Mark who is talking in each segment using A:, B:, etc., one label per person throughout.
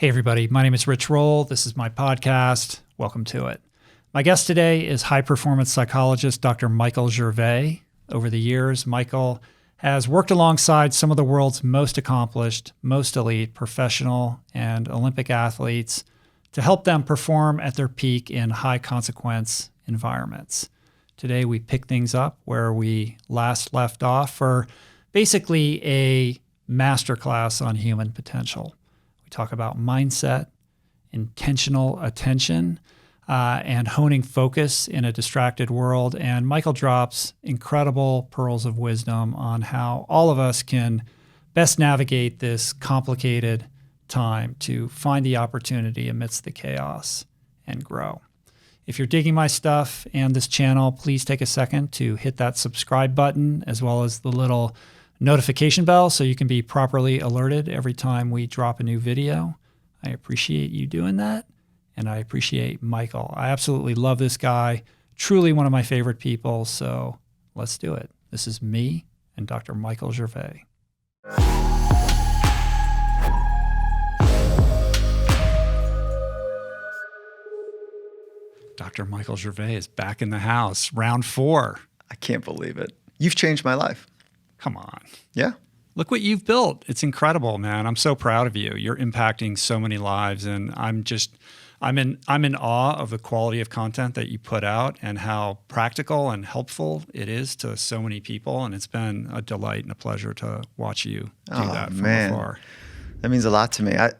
A: Hey everybody, my name is Rich Roll. This is my podcast. Welcome to it. My guest today is high-performance psychologist Dr. Michael Gervais. Over the years, Michael has worked alongside some of the world's most accomplished, most elite professional and Olympic athletes to help them perform at their peak in high-consequence environments. Today, we pick things up where we last left off for basically a masterclass on human potential. Talk about mindset, intentional attention, and honing focus in a distracted world. And Michael drops incredible pearls of wisdom on how all of us can best navigate this complicated time to find the opportunity amidst the chaos and grow. If you're digging my stuff and this channel, please take a second to hit that subscribe button as well as the little notification bell so you can be properly alerted every time we drop a new video. I appreciate you doing that, and I appreciate Michael. I absolutely love this guy, truly one of my favorite people, so let's do it. This is me and Dr. Michael Gervais. Dr. Michael Gervais is back in the house, round 4.
B: I can't believe it. You've changed my life.
A: Come on.
B: Yeah.
A: Look what you've built. It's incredible, man. I'm so proud of you. You're impacting so many lives, and I'm in awe of the quality of content that you put out and how practical and helpful it is to so many people. And it's been a delight and a pleasure to watch you do that from afar.
B: That means a lot to me. I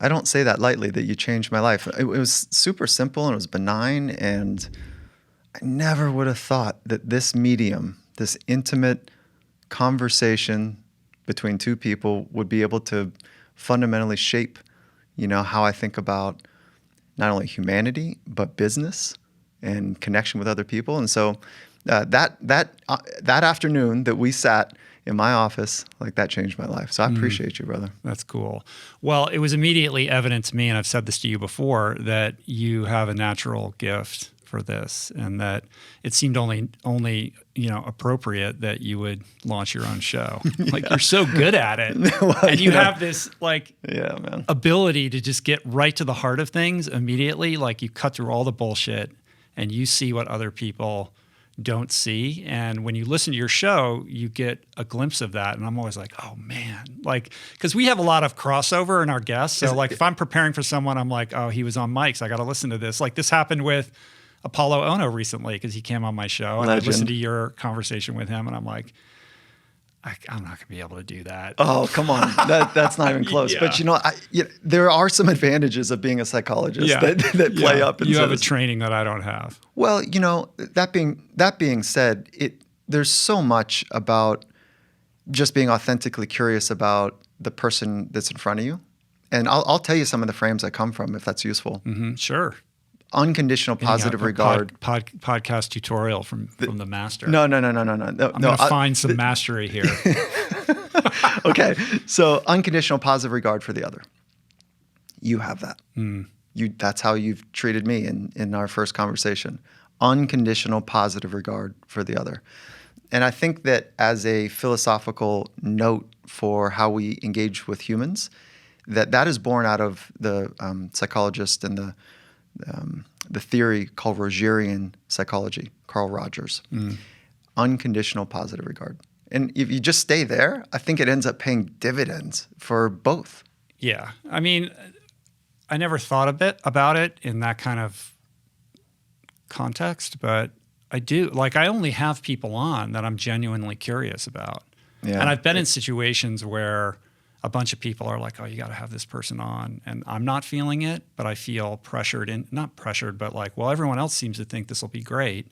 B: don't say that lightly, that you changed my life. It was super simple and it was benign, and I never would have thought that this medium, this intimate conversation between two people, would be able to fundamentally shape, how I think about not only humanity but business and connection with other people. And so that afternoon that we sat in my office, that changed my life. So I appreciate you, brother.
A: That's cool. Well, it was immediately evident to me, and I've said this to you before, that you have a natural gift for this, and that it seemed only appropriate that you would launch your own show. You're so good at it.
B: Well,
A: and you have this
B: man,
A: ability to just get right to the heart of things immediately. You cut through all the bullshit and you see what other people don't see. And when you listen to your show, you get a glimpse of that. And I'm always like, oh man, because we have a lot of crossover in our guests. So if I'm preparing for someone, I'm like, oh, he was on Mike's, I got to listen to this. This happened with Apollo Ono recently because he came on my show. And I listened to your conversation with him and I'm like, I'm not going to be able to do that.
B: Oh, come on. That's not even close.
A: Yeah.
B: But there are some advantages of being a psychologist that play up.
A: You have a training that I don't have.
B: Well, that being said, there's so much about just being authentically curious about the person that's in front of you. And I'll tell you some of the frames I come from, if that's useful.
A: Mm-hmm, sure.
B: Unconditional positive regard.
A: Podcast tutorial from the master.
B: No. I'm
A: going to find some mastery here.
B: Okay. So unconditional positive regard for the other. You have that. That's how you've treated me in our first conversation. Unconditional positive regard for the other. And I think that as a philosophical note for how we engage with humans, that is born out of the psychologist and the theory called Rogerian psychology, Carl Rogers. Unconditional positive regard. And if you just stay there, I think it ends up paying dividends for both.
A: Yeah. I mean, I never thought a bit about it in that kind of context, but I do. I only have people on that I'm genuinely curious about.
B: Yeah.
A: And I've been in situations where a bunch of people are like, oh, you got to have this person on. And I'm not feeling it, but I feel pressured not pressured, but well, everyone else seems to think this will be great.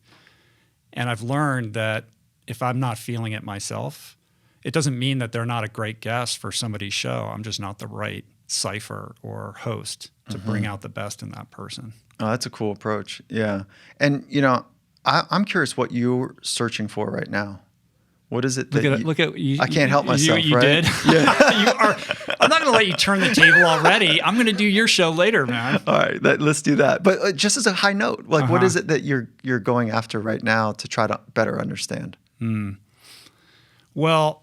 A: And I've learned that if I'm not feeling it myself, it doesn't mean that they're not a great guest for somebody's show. I'm just not the right cipher or host to bring out the best in that person.
B: Oh, that's a cool approach. Yeah. And, I'm curious what you're searching for right now. What is it?
A: Look at you.
B: I can't help myself.
A: You
B: right?
A: did.
B: Yeah.
A: You are. I'm not going to let you turn the table already. I'm going to do your show later, man.
B: All right, let's do that. But just as a high note, what is it that you're going after right now to try to better understand?
A: Well,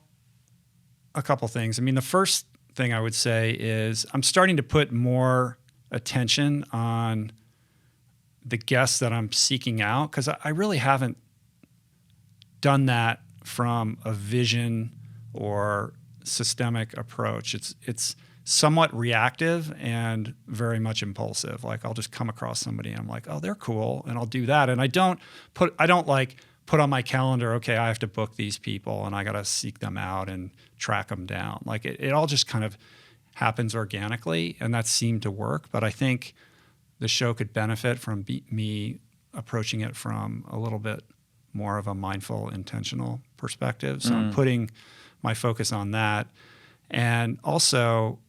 A: a couple things. I mean, the first thing I would say is I'm starting to put more attention on the guests that I'm seeking out, because I really haven't done that from a vision or systemic approach. It's somewhat reactive and very much impulsive. Like I'll just come across somebody and I'm like, oh, they're cool, and I'll do that. And I don't like put on my calendar, okay, I have to book these people and I got to seek them out and track them down. Like it all just kind of happens organically, and that seemed to work. But I think the show could benefit from me approaching it from a little bit more of a mindful, intentional perspective. So I'm putting my focus on that. And also,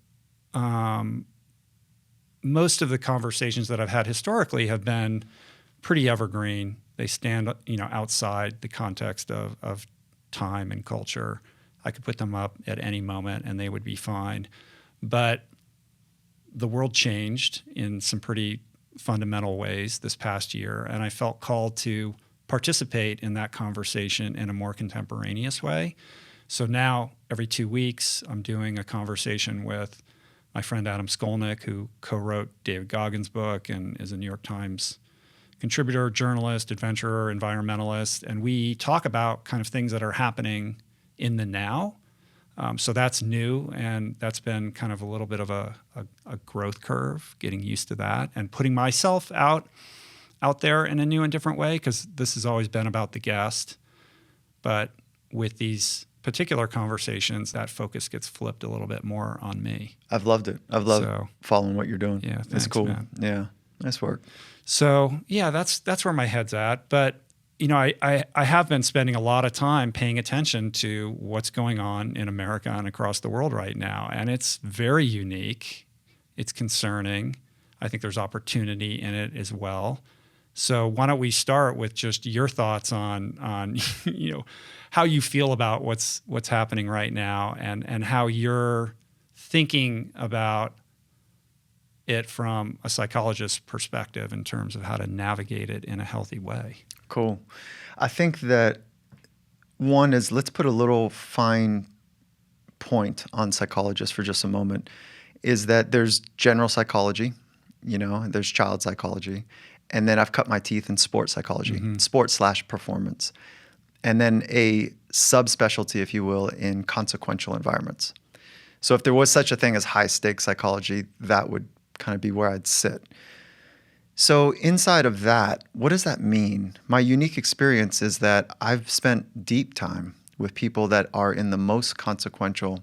A: most of the conversations that I've had historically have been pretty evergreen. They stand, outside the context of time and culture. I could put them up at any moment and they would be fine. But the world changed in some pretty fundamental ways this past year, and I felt called to participate in that conversation in a more contemporaneous way. So now every 2 weeks, I'm doing a conversation with my friend Adam Skolnick, who co-wrote David Goggins' book and is a New York Times contributor, journalist, adventurer, environmentalist. And we talk about kind of things that are happening in the now. So that's new, and that's been kind of a little bit of a growth curve, getting used to that and putting myself out there in a new and different way, because this has always been about the guest. But with these particular conversations, that focus gets flipped a little bit more on me.
B: I've loved it. I've loved following what you're doing.
A: Yeah, thanks,
B: it's cool.
A: Man.
B: Yeah, nice work.
A: So yeah, that's where my head's at. But I have been spending a lot of time paying attention to what's going on in America and across the world right now, and it's very unique. It's concerning. I think there's opportunity in it as well. So why don't we start with just your thoughts on how you feel about what's happening right now, and how you're thinking about it from a psychologist's perspective in terms of how to navigate it in a healthy way.
B: Cool. I think that one is, let's put a little fine point on psychologists for just a moment, is that there's general psychology, there's child psychology, and then I've cut my teeth in sports psychology, sports/performance, and then a subspecialty, if you will, in consequential environments. So if there was such a thing as high stakes psychology, that would kind of be where I'd sit. So inside of that, what does that mean? My unique experience is that I've spent deep time with people that are in the most consequential,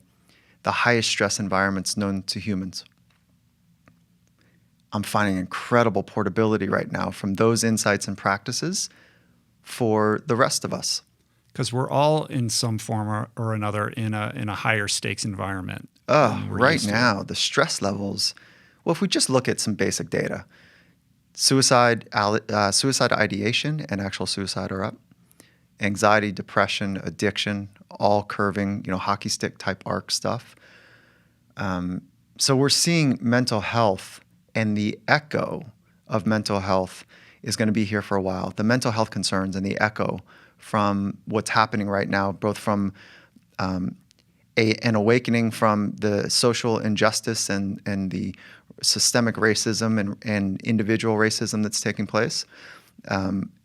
B: the highest stress environments known to humans. I'm finding incredible portability right now from those insights and practices for the rest of us.
A: Because we're all in some form or another in a higher stakes environment.
B: Right now, the stress levels, well, if we just look at some basic data, suicide ideation and actual suicide are up. Anxiety, depression, addiction, all curving, hockey stick type arc stuff. So we're seeing mental health, and the echo of mental health is going to be here for a while. The mental health concerns and the echo from what's happening right now, both from an awakening from the social injustice and the systemic racism and individual racism that's taking place,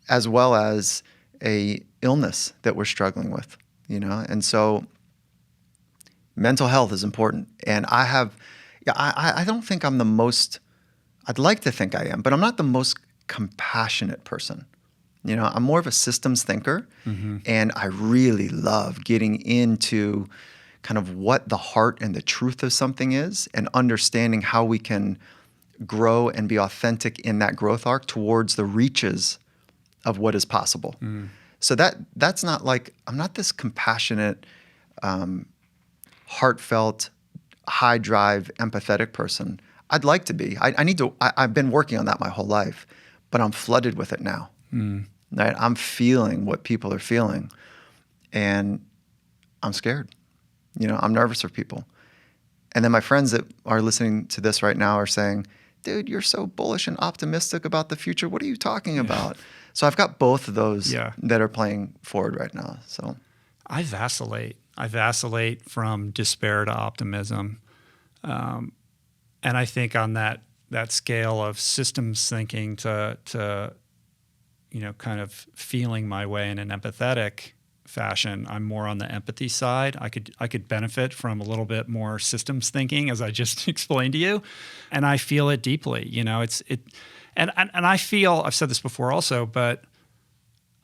B: as well as a illness that we're struggling with, And so mental health is important. And I don't think I'm the most, I'd like to think I am, but I'm not the most compassionate person. I'm more of a systems thinker, and I really love getting into kind of what the heart and the truth of something is, and understanding how we can grow and be authentic in that growth arc towards the reaches of what is possible. So that's not like, I'm not this compassionate, heartfelt, high drive, empathetic person. I'd like to be. I've been working on that my whole life, but I'm flooded with it now. Right? I'm feeling what people are feeling, and I'm scared. I'm nervous for people. And then my friends that are listening to this right now are saying, dude, you're so bullish and optimistic about the future. What are you talking about? So I've got both of those that are playing forward right now. So
A: I vacillate from despair to optimism. And I think on that scale of systems thinking to kind of feeling my way in an empathetic fashion, I'm more on the empathy side. I could benefit from a little bit more systems thinking, as I just explained to you, and I feel it deeply. And I feel, I've said this before also, but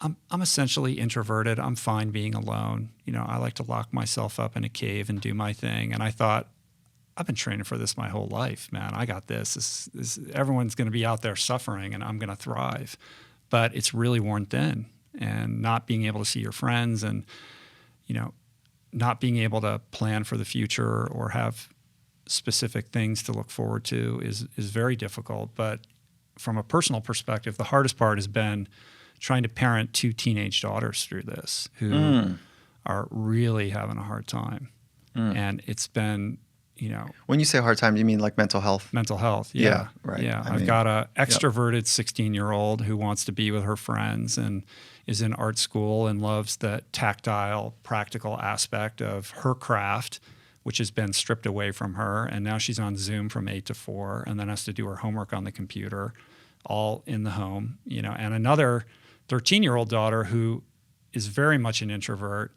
A: I'm essentially introverted. I'm fine being alone. I like to lock myself up in a cave and do my thing. And I thought, I've been training for this my whole life, man. I got this. Everyone's going to be out there suffering, and I'm going to thrive. But it's really worn thin, and not being able to see your friends, and not being able to plan for the future or have specific things to look forward to is very difficult. But from a personal perspective, the hardest part has been trying to parent 2 teenage daughters through this who are really having a hard time. And it's been,
B: When you say hard time, do you mean like mental health?
A: Mental health, yeah.
B: Right.
A: Yeah, I've got a extroverted 16-year-old who wants to be with her friends and is in art school and loves the tactile, practical aspect of her craft, which has been stripped away from her. And now she's on Zoom from 8 to 4 and then has to do her homework on the computer, all in the home. And another 13-year-old daughter who is very much an introvert,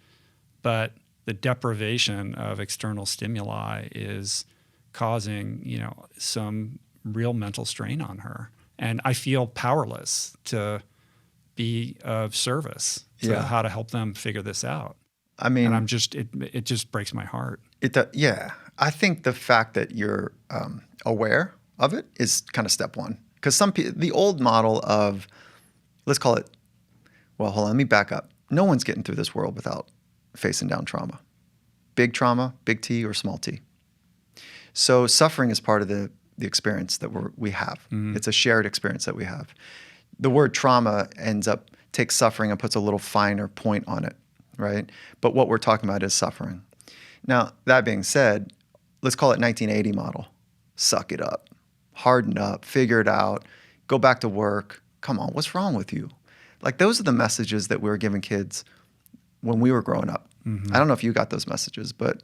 A: but the deprivation of external stimuli is causing, some real mental strain on her. And I feel powerless to be of service to how to help them figure this out. I mean, and I'm just, it just breaks my heart.
B: I think the fact that you're aware of it is kind of step one. Because the old model of, let's call it, well, hold on, let me back up. No one's getting through this world without facing down trauma. Big trauma, big T or small t. So suffering is part of the experience that we have. It's a shared experience that we have. The word trauma takes suffering and puts a little finer point on it, right? But what we're talking about is suffering. Now, that being said, let's call it 1980 model. Suck it up, harden up, figure it out, go back to work. Come on, what's wrong with you? Like, those are the messages that we were giving kids when we were growing up. I don't know if you got those messages, but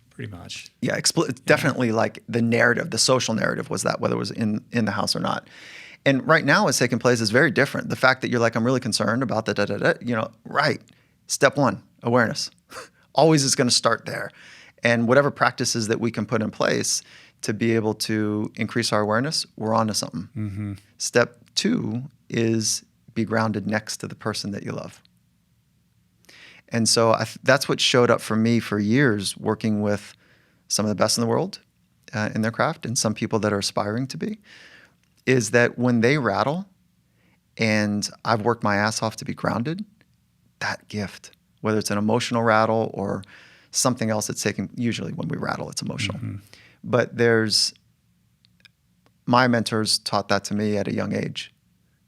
A: pretty much.
B: Yeah, definitely. Like the narrative, the social narrative was that, whether it was in the house or not. And right now, what's taking place is very different. The fact that you're like, I'm really concerned about the right. Step one, awareness. Always is going to start there. And whatever practices that we can put in place to be able to increase our awareness, we're on to something. Step two is be grounded next to the person that you love. And so that's what showed up for me for years, working with some of the best in the world in their craft and some people that are aspiring to be, is that when they rattle and I've worked my ass off to be grounded, that gift, whether it's an emotional rattle or something else that's taking, usually when we rattle, it's emotional. But my mentors taught that to me at a young age,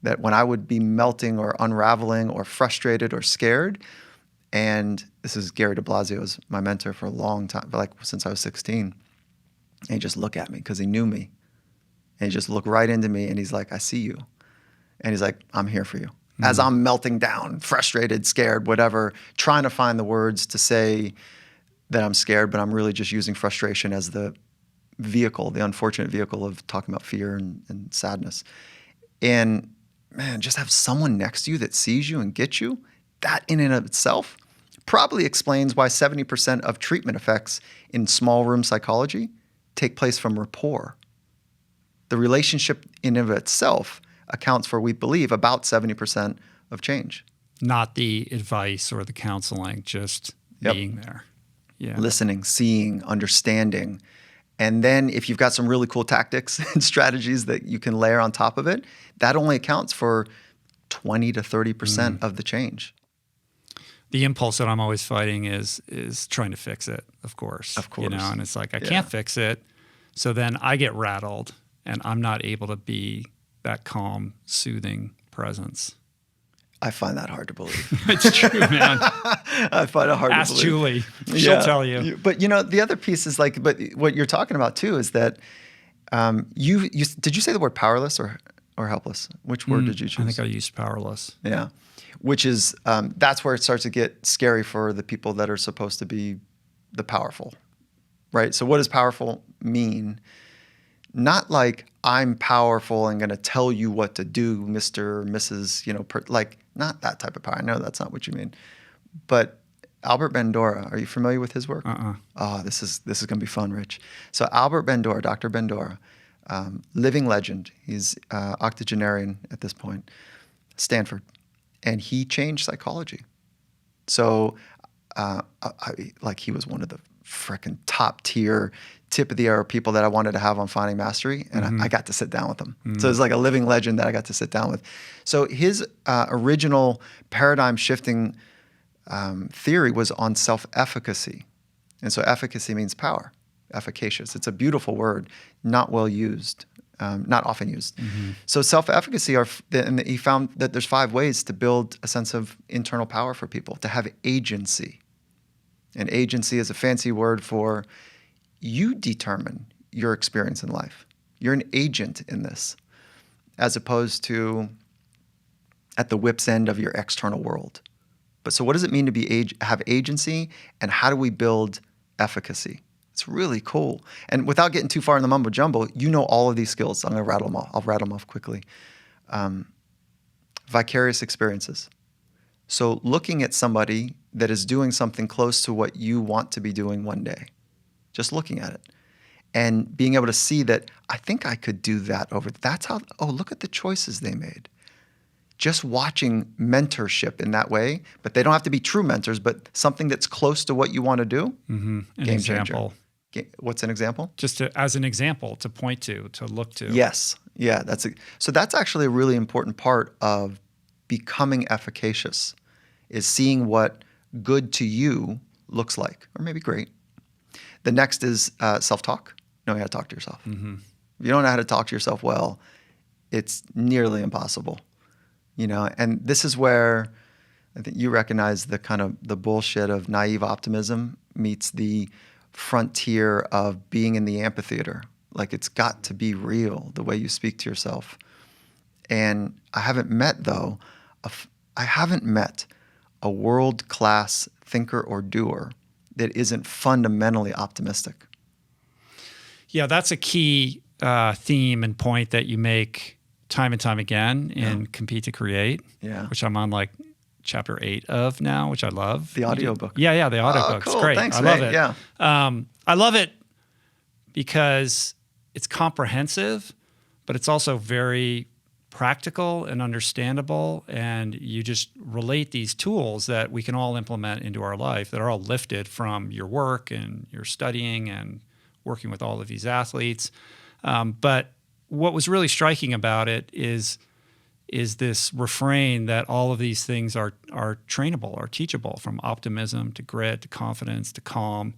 B: that when I would be melting or unraveling or frustrated or scared, and this is Gary de Blasio, was my mentor for a long time, like since I was 16. And he'd just look at me because he knew me. And he'd just look right into me and he's like, I see you. And he's like, I'm here for you. As I'm melting down, frustrated, scared, whatever, trying to find the words to say that I'm scared, but I'm really just using frustration as the vehicle, the unfortunate vehicle of talking about fear and sadness. And man, just have someone next to you that sees you and gets you, that in and of itself probably explains why 70% of treatment effects in small room psychology take place from rapport. The relationship in and of itself accounts for, we believe, about 70% of change.
A: Not the advice or the counseling, just being there. Yeah.
B: Listening, seeing, understanding. And then if you've got some really cool tactics and strategies that you can layer on top of it, that only accounts for 20 to 30% of the change.
A: The impulse that I'm always fighting is trying to fix it, of course.
B: Of course.
A: And it's like, I can't fix it. So then I get rattled and I'm not able to be that calm, soothing presence.
B: I find that hard to believe.
A: It's true, man.
B: I find it hard to believe.
A: Ask Julie. She'll tell you.
B: But the other piece is like, but what you're talking about too is that you did you say the word powerless or helpless? Which word did you choose?
A: I think I used powerless.
B: Yeah. Which is, that's where it starts to get scary for the people that are supposed to be the powerful, right? So what does powerful mean, not like I'm powerful and going to tell you what to do, Mr. or Mrs., like not that type of power. I know that's not what you mean. But Albert Bandura, are you familiar with his work? Oh, this is going to be fun, Rich. So Albert Bandura, Dr. Bandura, living legend. He's octogenarian at this point, Stanford. And he changed psychology. So he was one of the frickin' top tier, tip of the hour people that I wanted to have on Finding Mastery, and I got to sit down with him. So it's like a living legend that I got to sit down with. So his original paradigm shifting theory was on self-efficacy. And so efficacy means power, efficacious. It's a beautiful word, not well used, not often used. So self-efficacy, and he found that there's 5 ways to build a sense of internal power for people, to have agency. And agency is a fancy word for you determine your experience in life. You're an agent in this, as opposed to at the whip's end of your external world. But so what does it mean to have agency, and how do we build efficacy? It's really cool. And without getting too far in the mumbo jumbo, you know all of these skills. I'm going to rattle them off. I'll rattle them off quickly. Vicarious experiences. So looking at somebody that is doing something close to what you want to be doing one day, just looking at it and being able to see that I think I could do that look at the choices they made. Just watching mentorship in that way, but they don't have to be true mentors, but something that's close to what you want to do.
A: An example.
B: What's an example?
A: Just as an example to point to look to.
B: Yes. Yeah. So that's actually a really important part of becoming efficacious, is seeing what good to you looks like, or maybe great. The next is self-talk. Knowing how to talk to yourself. If you don't know how to talk to yourself well, it's nearly impossible. And this is where I think you recognize the kind of the bullshit of naive optimism meets the frontier of being in the amphitheater. Like, it's got to be real, the way you speak to yourself. And I haven't met a world-class thinker or doer that isn't fundamentally optimistic.
A: Yeah, that's a key theme and point that you make time and time again in Compete to Create, which I'm on like chapter 8 of now, which I love.
B: The audiobook.
A: Yeah, the audiobook's
B: cool.
A: great.
B: Thanks,
A: I love
B: mate.
A: it.
B: Yeah.
A: I love it because it's comprehensive, but it's also very practical and understandable, and you just relate these tools that we can all implement into our life that are all lifted from your work and your studying and working with all of these athletes. But what was really striking about it is this refrain that all of these things are trainable, are teachable, from optimism to grit to confidence to calm.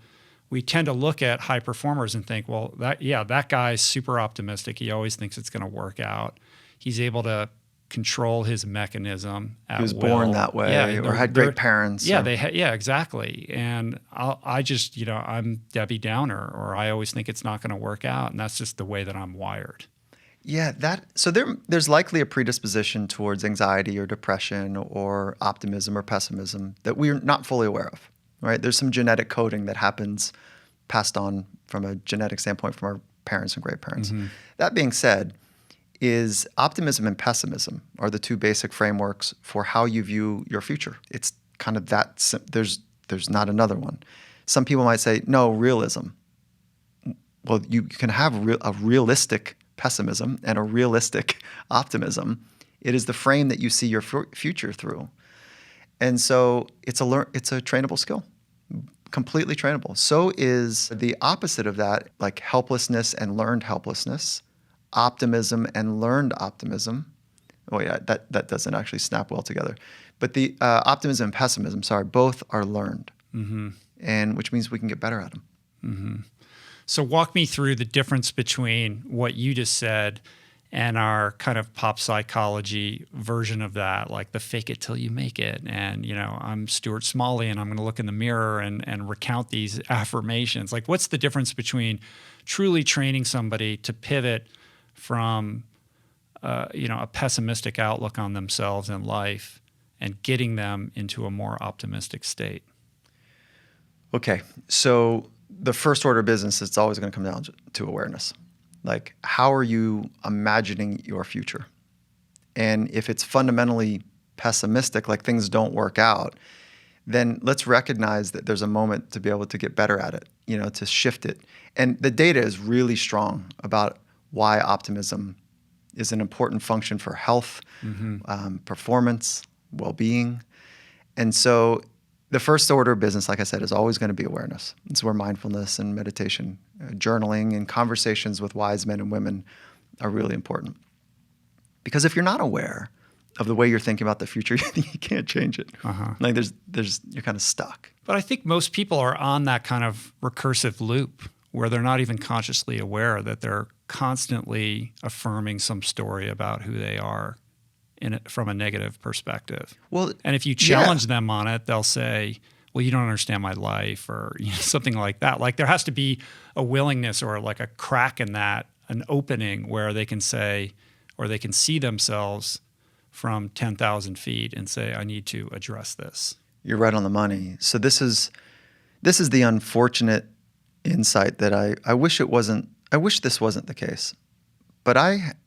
A: We tend to look at high performers and think, well, that guy's super optimistic. He always thinks it's going to work out. He's able to control his mechanism at will.
B: He was born that way, or had great parents.
A: Yeah, exactly. And I'm Debbie Downer, or I always think it's not going to work out, and that's just the way that I'm wired.
B: Yeah, so there's likely a predisposition towards anxiety or depression or optimism or pessimism that we're not fully aware of, right? There's some genetic coding that happens passed on from a genetic standpoint from our parents and great parents. That being said, is optimism and pessimism are the 2 basic frameworks for how you view your future. It's kind of that, there's not another one. Some people might say, no, realism. Well, you can have a realistic pessimism and a realistic optimism. It is the frame that you see your future through. And so it's a trainable skill, completely trainable. So is the opposite of that, like helplessness and learned helplessness, optimism and learned optimism. Oh yeah, that doesn't actually snap well together. But the optimism and pessimism, both are learned, and which means we can get better at them.
A: So walk me through the difference between what you just said and our kind of pop psychology version of that, like the fake it till you make it. And, I'm Stuart Smalley and I'm going to look in the mirror and recount these affirmations. Like, what's the difference between truly training somebody to pivot from, a pessimistic outlook on themselves and life and getting them into a more optimistic state?
B: Okay. So the first order of business, it's always going to come down to awareness. Like, how are you imagining your future? And if it's fundamentally pessimistic, like things don't work out, then let's recognize that there's a moment to be able to get better at it, to shift it. And the data is really strong about why optimism is an important function for health, performance, well-being. And so the first order of business, like I said, is always going to be awareness. It's where mindfulness and meditation, journaling, and conversations with wise men and women are really important. Because if you're not aware of the way you're thinking about the future, you can't change it. Like you're kind of stuck.
A: But I think most people are on that kind of recursive loop where they're not even consciously aware that they're constantly affirming some story about who they are from a negative perspective.
B: Well,
A: and if you challenge them on it, they'll say, well, you don't understand my life, or something like that. Like, there has to be a willingness or like a crack in that, an opening where they can say, or they can see themselves from 10,000 feet and say, I need to address this.
B: You're right on the money. So this is the unfortunate insight that I wish this wasn't the case. But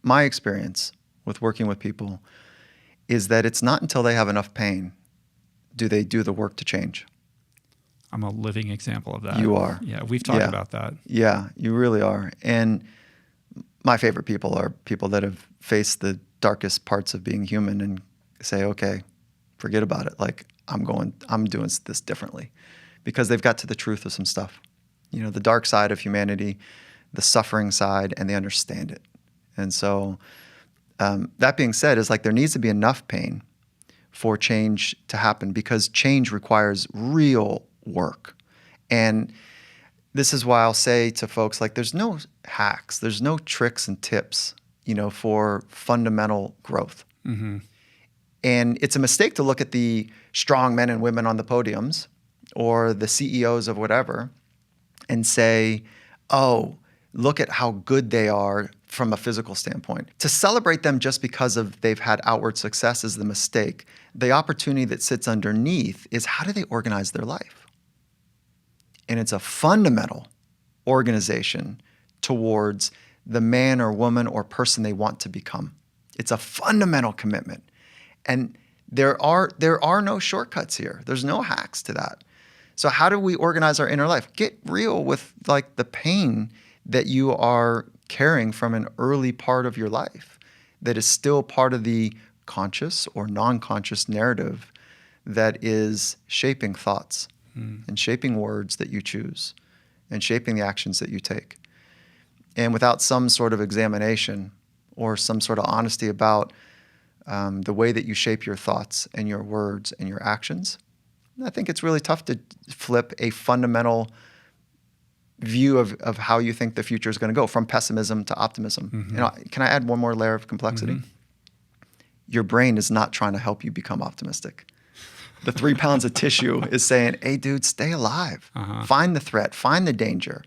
B: my experience with working with people is that it's not until they have enough pain do they do the work to change.
A: I'm a living example of that.
B: You are.
A: Yeah, we've talked about that.
B: Yeah, you really are. And my favorite people are people that have faced the darkest parts of being human and say, okay, forget about it. Like, I'm doing this differently, because they've got to the truth of some stuff. The dark side of humanity, the suffering side, and they understand it. And so that being said, is like there needs to be enough pain for change to happen, because change requires real work. And this is why I'll say to folks, like, there's no hacks, there's no tricks and tips, for fundamental growth. And it's a mistake to look at the strong men and women on the podiums or the CEOs of whatever and say, oh, look at how good they are from a physical standpoint. To celebrate them just because they've had outward success is the mistake. The opportunity that sits underneath is, how do they organize their life? And it's a fundamental organization towards the man or woman or person they want to become. It's a fundamental commitment. And there are no shortcuts here. There's no hacks to that. So how do we organize our inner life? Get real with like the pain that you are carrying from an early part of your life that is still part of the conscious or non-conscious narrative that is shaping thoughts and shaping words that you choose and shaping the actions that you take. And without some sort of examination or some sort of honesty about the way that you shape your thoughts and your words and your actions, I think it's really tough to flip a fundamental view of how you think the future is going to go from pessimism to optimism. Can I add one more layer of complexity? Your brain is not trying to help you become optimistic. The 3 pounds of tissue is saying, hey, dude, stay alive. Find the threat. Find the danger.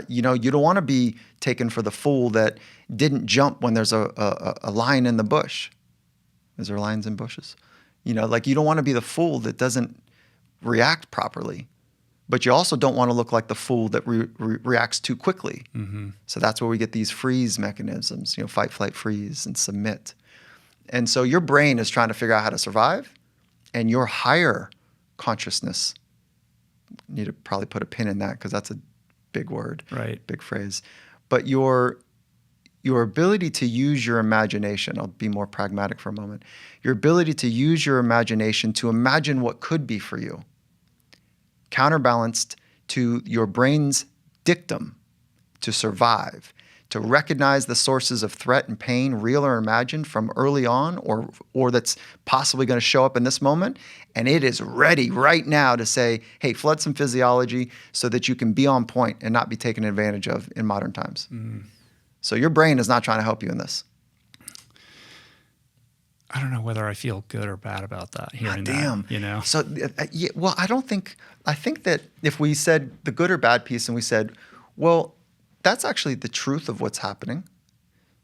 B: You don't want to be taken for the fool that didn't jump when there's a lion in the bush. Is there lions in bushes? You don't want to be the fool that doesn't react properly. But you also don't want to look like the fool that reacts too quickly. So that's where we get these freeze mechanisms, fight, flight, freeze, and submit. And so your brain is trying to figure out how to survive, and your higher consciousness, you need to probably put a pin in that because that's a big word,
A: right?
B: Big phrase. But your ability to use your imagination, I'll be more pragmatic for a moment, your ability to use your imagination to imagine what could be for you, counterbalanced to your brain's dictum to survive, to recognize the sources of threat and pain, real or imagined, from early on or that's possibly going to show up in this moment. And it is ready right now to say, hey, flood some physiology so that you can be on point and not be taken advantage of in modern times. So your brain is not trying to help you in this.
A: I don't know whether I feel good or bad about that. Hearing that,
B: So, I think that if we said the good or bad piece and we said, well, that's actually the truth of what's happening.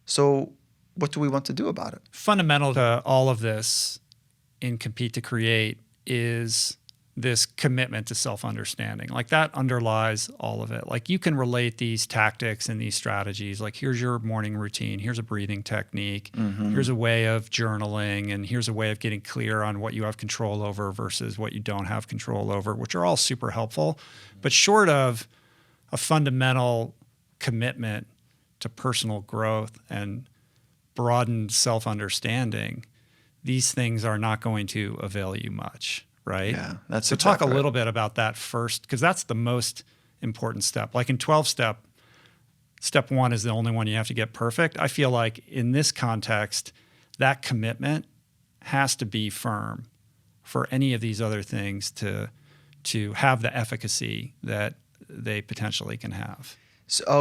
B: So what do we want to do about it?
A: Fundamental to all of this in Compete to Create is this commitment to self-understanding. Like that underlies all of it. Like you can relate these tactics and these strategies. Like here's your morning routine. Here's a breathing technique. Here's a way of journaling. And here's a way of getting clear on what you have control over versus what you don't have control over, which are all super helpful. But short of a fundamental commitment to personal growth and broadened self-understanding, these things are not going to avail you much. Right?
B: Yeah, that's
A: so talk a little bit about that first, because that's the most important step. Like in 12-step, step 1 is the only one you have to get perfect. I feel like in this context, that commitment has to be firm for any of these other things to have the efficacy that they potentially can have.
B: So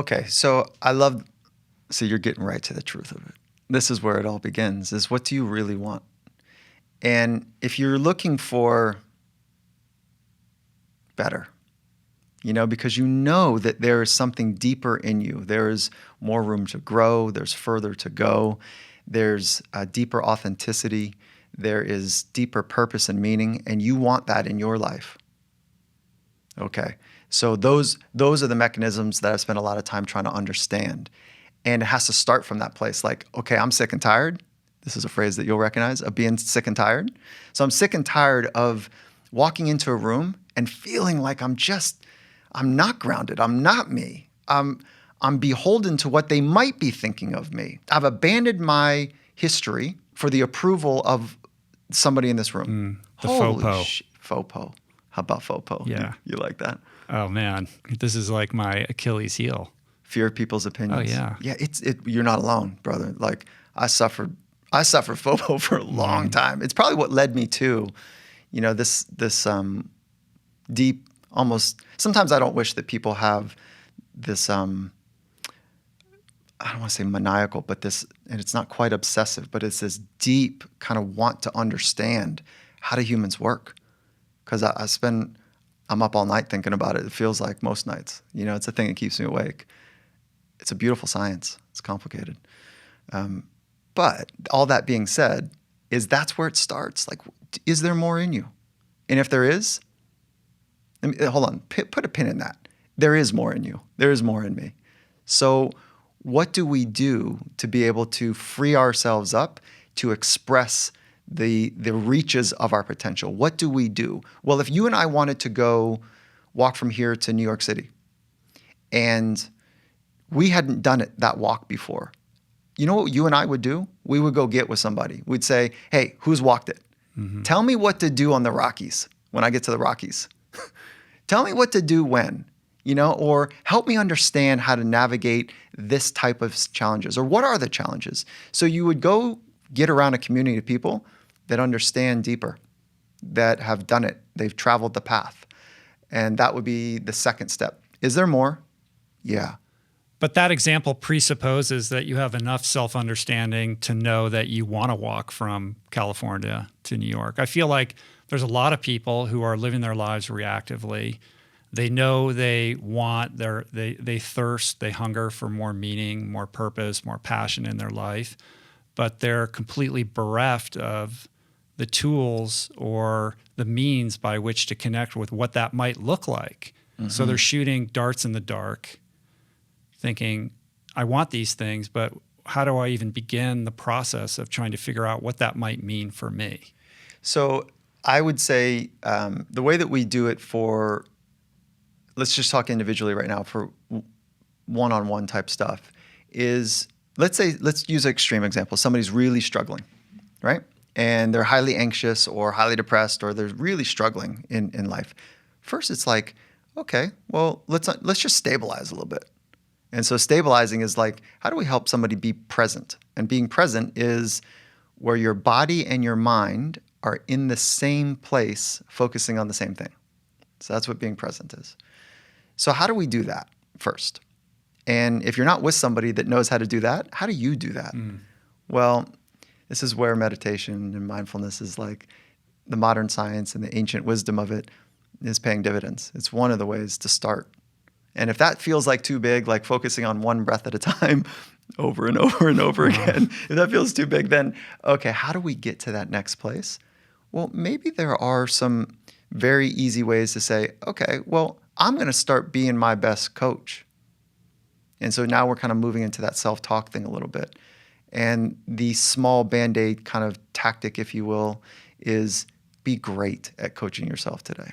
B: you're getting right to the truth of it. This is where it all begins, is what do you really want? And if you're looking for better, because you know that there is something deeper in you, there is more room to grow, there's further to go, there's a deeper authenticity, there is deeper purpose and meaning, and you want that in your life. Okay, so those are the mechanisms that I've spent a lot of time trying to understand. And it has to start from that place, like, okay, I'm sick and tired. This is a phrase that you'll recognize, of being sick and tired. So I'm sick and tired of walking into a room and feeling like I'm not grounded. I'm not me. I'm beholden to what they might be thinking of me. I've abandoned my history for the approval of somebody in this room.
A: The FOPO.
B: FOPO. How about FOPO?
A: Yeah.
B: You like that?
A: Oh man, this is like my Achilles heel.
B: Fear of people's opinions.
A: Oh yeah.
B: Yeah, you're not alone, brother. Like I suffered FOPO for a long time. It's probably what led me to, this deep, almost, sometimes I don't wish that people have this, I don't want to say maniacal, but this, and it's not quite obsessive, but it's this deep kind of want to understand how do humans work? Because I'm up all night thinking about it. It feels like most nights, it's a thing that keeps me awake. It's a beautiful science. It's complicated. But all that being said, that's where it starts. Like, is there more in you? And if there is, hold on, put a pin in that. There is more in you. There is more in me. So what do we do to be able to free ourselves up to express the reaches of our potential? What do we do? Well, if you and I wanted to go walk from here to New York City, and we hadn't done that walk before, you know what you and I would do? We would go get with somebody. We'd say, hey, who's walked it? Tell me what to do on the Rockies when I get to the Rockies. Tell me what to do when, or help me understand how to navigate this type of challenges, or what are the challenges? So you would go get around a community of people that understand deeper, that have done it. They've traveled the path. And that would be the second step. Is there more? Yeah.
A: But that example presupposes that you have enough self-understanding to know that you want to walk from California to New York. I feel like there's a lot of people who are living their lives reactively. They know they want, they thirst, they hunger for more meaning, more purpose, more passion in their life, but they're completely bereft of the tools or the means by which to connect with what that might look like. So they're shooting darts in the dark, thinking, I want these things, but how do I even begin the process of trying to figure out what that might mean for me?
B: So I would say the way that we do it for, let's just talk individually right now, for one-on-one type stuff, is let's use an extreme example. Somebody's really struggling, right? And they're highly anxious or highly depressed, or they're really struggling in life. First, it's like, okay, well, let's just stabilize a little bit. And so stabilizing is like, how do we help somebody be present? And being present is where your body and your mind are in the same place, focusing on the same thing. So that's what being present is. So how do we do that first? And if you're not with somebody that knows how to do that, how do you do that? Well, this is where meditation and mindfulness is like the modern science and the ancient wisdom of it is paying dividends. It's one of the ways to start. And if that feels like too big, like focusing on one breath at a time over and over and over again, if that feels too big, then, okay, how do we get to that next place? Well, maybe there are some very easy ways to say, okay, well, I'm going to start being my best coach. And so now we're kind of moving into that self-talk thing a little bit. And the small Band-Aid kind of tactic, if you will, is be great at coaching yourself today.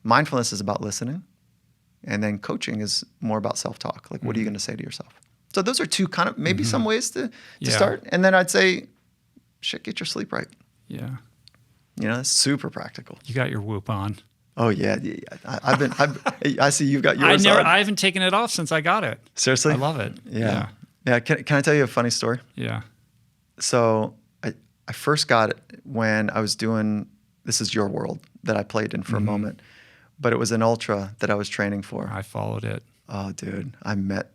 B: Mindfulness is about listening. And then coaching is more about self-talk. Like, what are you going to say to yourself? So those are two kind of maybe some ways to start. And then I'd say, shit, get your sleep right.
A: Yeah.
B: You know, it's super practical.
A: You got your Whoop on.
B: Oh yeah. I see you've got yours on.
A: I haven't taken it off since I got it.
B: Seriously?
A: I love it.
B: Yeah. Can I tell you a funny story?
A: Yeah.
B: So I first got it when I was doing, this is your world that I played in for a moment, but it was an ultra that I was training for.
A: I followed it.
B: Oh, dude, I met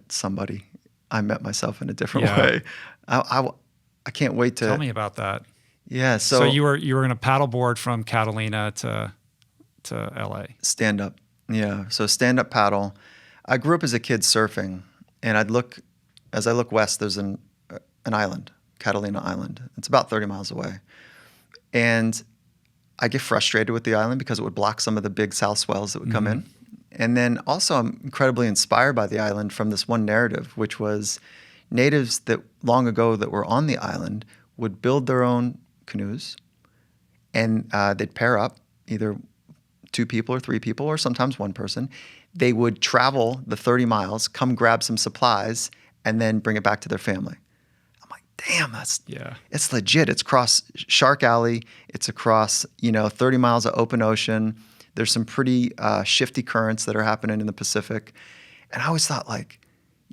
B: somebody. I met myself in a different way. I can't wait to
A: tell me about that.
B: Yeah,
A: so you were going to paddleboard from Catalina to LA.
B: Stand up. Yeah, so stand up paddle. I grew up as a kid surfing, and as I look west, there's an island, Catalina Island. It's about 30 miles away. And I get frustrated with the island because it would block some of the big south swells that would come in. And then also I'm incredibly inspired by the island from this one narrative, which was natives that long ago that were on the island would build their own canoes, and they'd pair up, either 2 people or 3 people or sometimes 1 person. They would travel the 30 miles, come grab some supplies, and then bring it back to their family. I'm like, damn, it's legit. It's across Shark Alley. It's across, 30 miles of open ocean. There's some pretty shifty currents that are happening in the Pacific. And I always thought, like,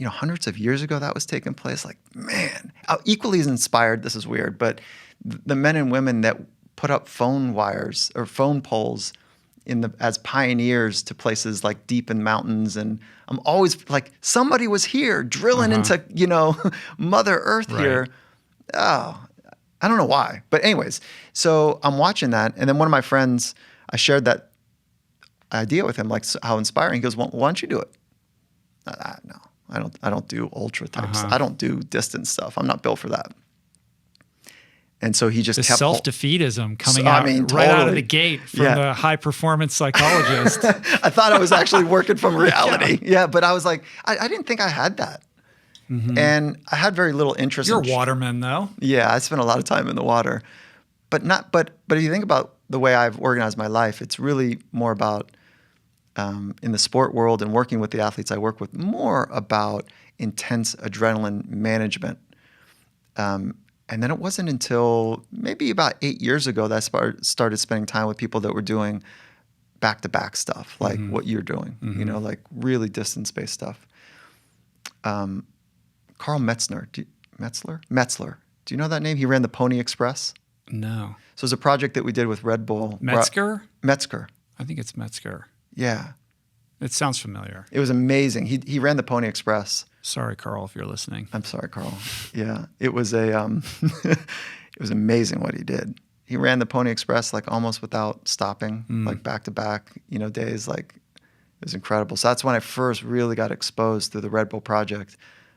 B: hundreds of years ago that was taking place. Like, man, equally as inspired, this is weird, but the men and women that put up phone wires or phone poles as pioneers to places like deep in mountains. And I'm always like, somebody was here drilling into, Mother Earth here. Oh, I don't know why. But anyways, so I'm watching that. And then one of my friends, I shared that idea with him, like how inspiring. He goes, why don't you do it? No, I don't do ultra types. I don't do distance stuff. I'm not built for that. And so he just kept
A: self-defeatism coming out right out of the gate from the high-performance psychologist.
B: I thought I was actually working from reality. Yeah, but I was like, I didn't think I had that. And I had very little interest.
A: You're a waterman, though.
B: Yeah, I spent a lot of time in the water. But if you think about the way I've organized my life, it's really more about, in the sport world and working with the athletes I work with, more about intense adrenaline management. And then it wasn't until maybe about 8 years ago that I started spending time with people that were doing back-to-back stuff, like what you're doing, like really distance-based stuff. Carl Metzler. Do you know that name? He ran the Pony Express.
A: No.
B: So it was a project that we did with Red Bull.
A: Metzger?
B: Metzger.
A: I think it's Metzger.
B: Yeah.
A: It sounds familiar.
B: It was amazing. He ran the Pony Express.
A: Sorry, Carl, if you're listening.
B: I'm sorry, Carl. Yeah, it was it was amazing what he did. He ran the Pony Express like almost without stopping, like back to back, days. Like, it was incredible. So that's when I first really got exposed through the Red Bull project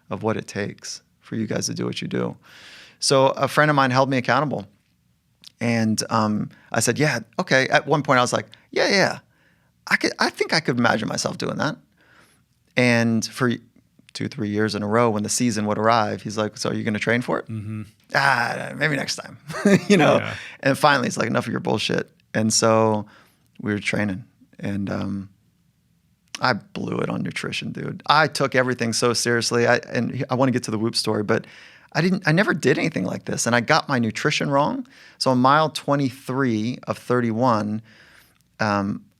B: of what it takes for you guys to do what you do. So a friend of mine held me accountable, and I said, yeah, okay. At one point, I was like, yeah. I think I could imagine myself doing that. And for 2-3 years in a row, when the season would arrive, he's like, so are you going to train for it? Maybe next time, And finally, he's like, enough of your bullshit. And so we were training, and I blew it on nutrition, dude. I took everything so seriously. I want to get to the Whoop story, but I never did anything like this. And I got my nutrition wrong. So on mile 23 of 31,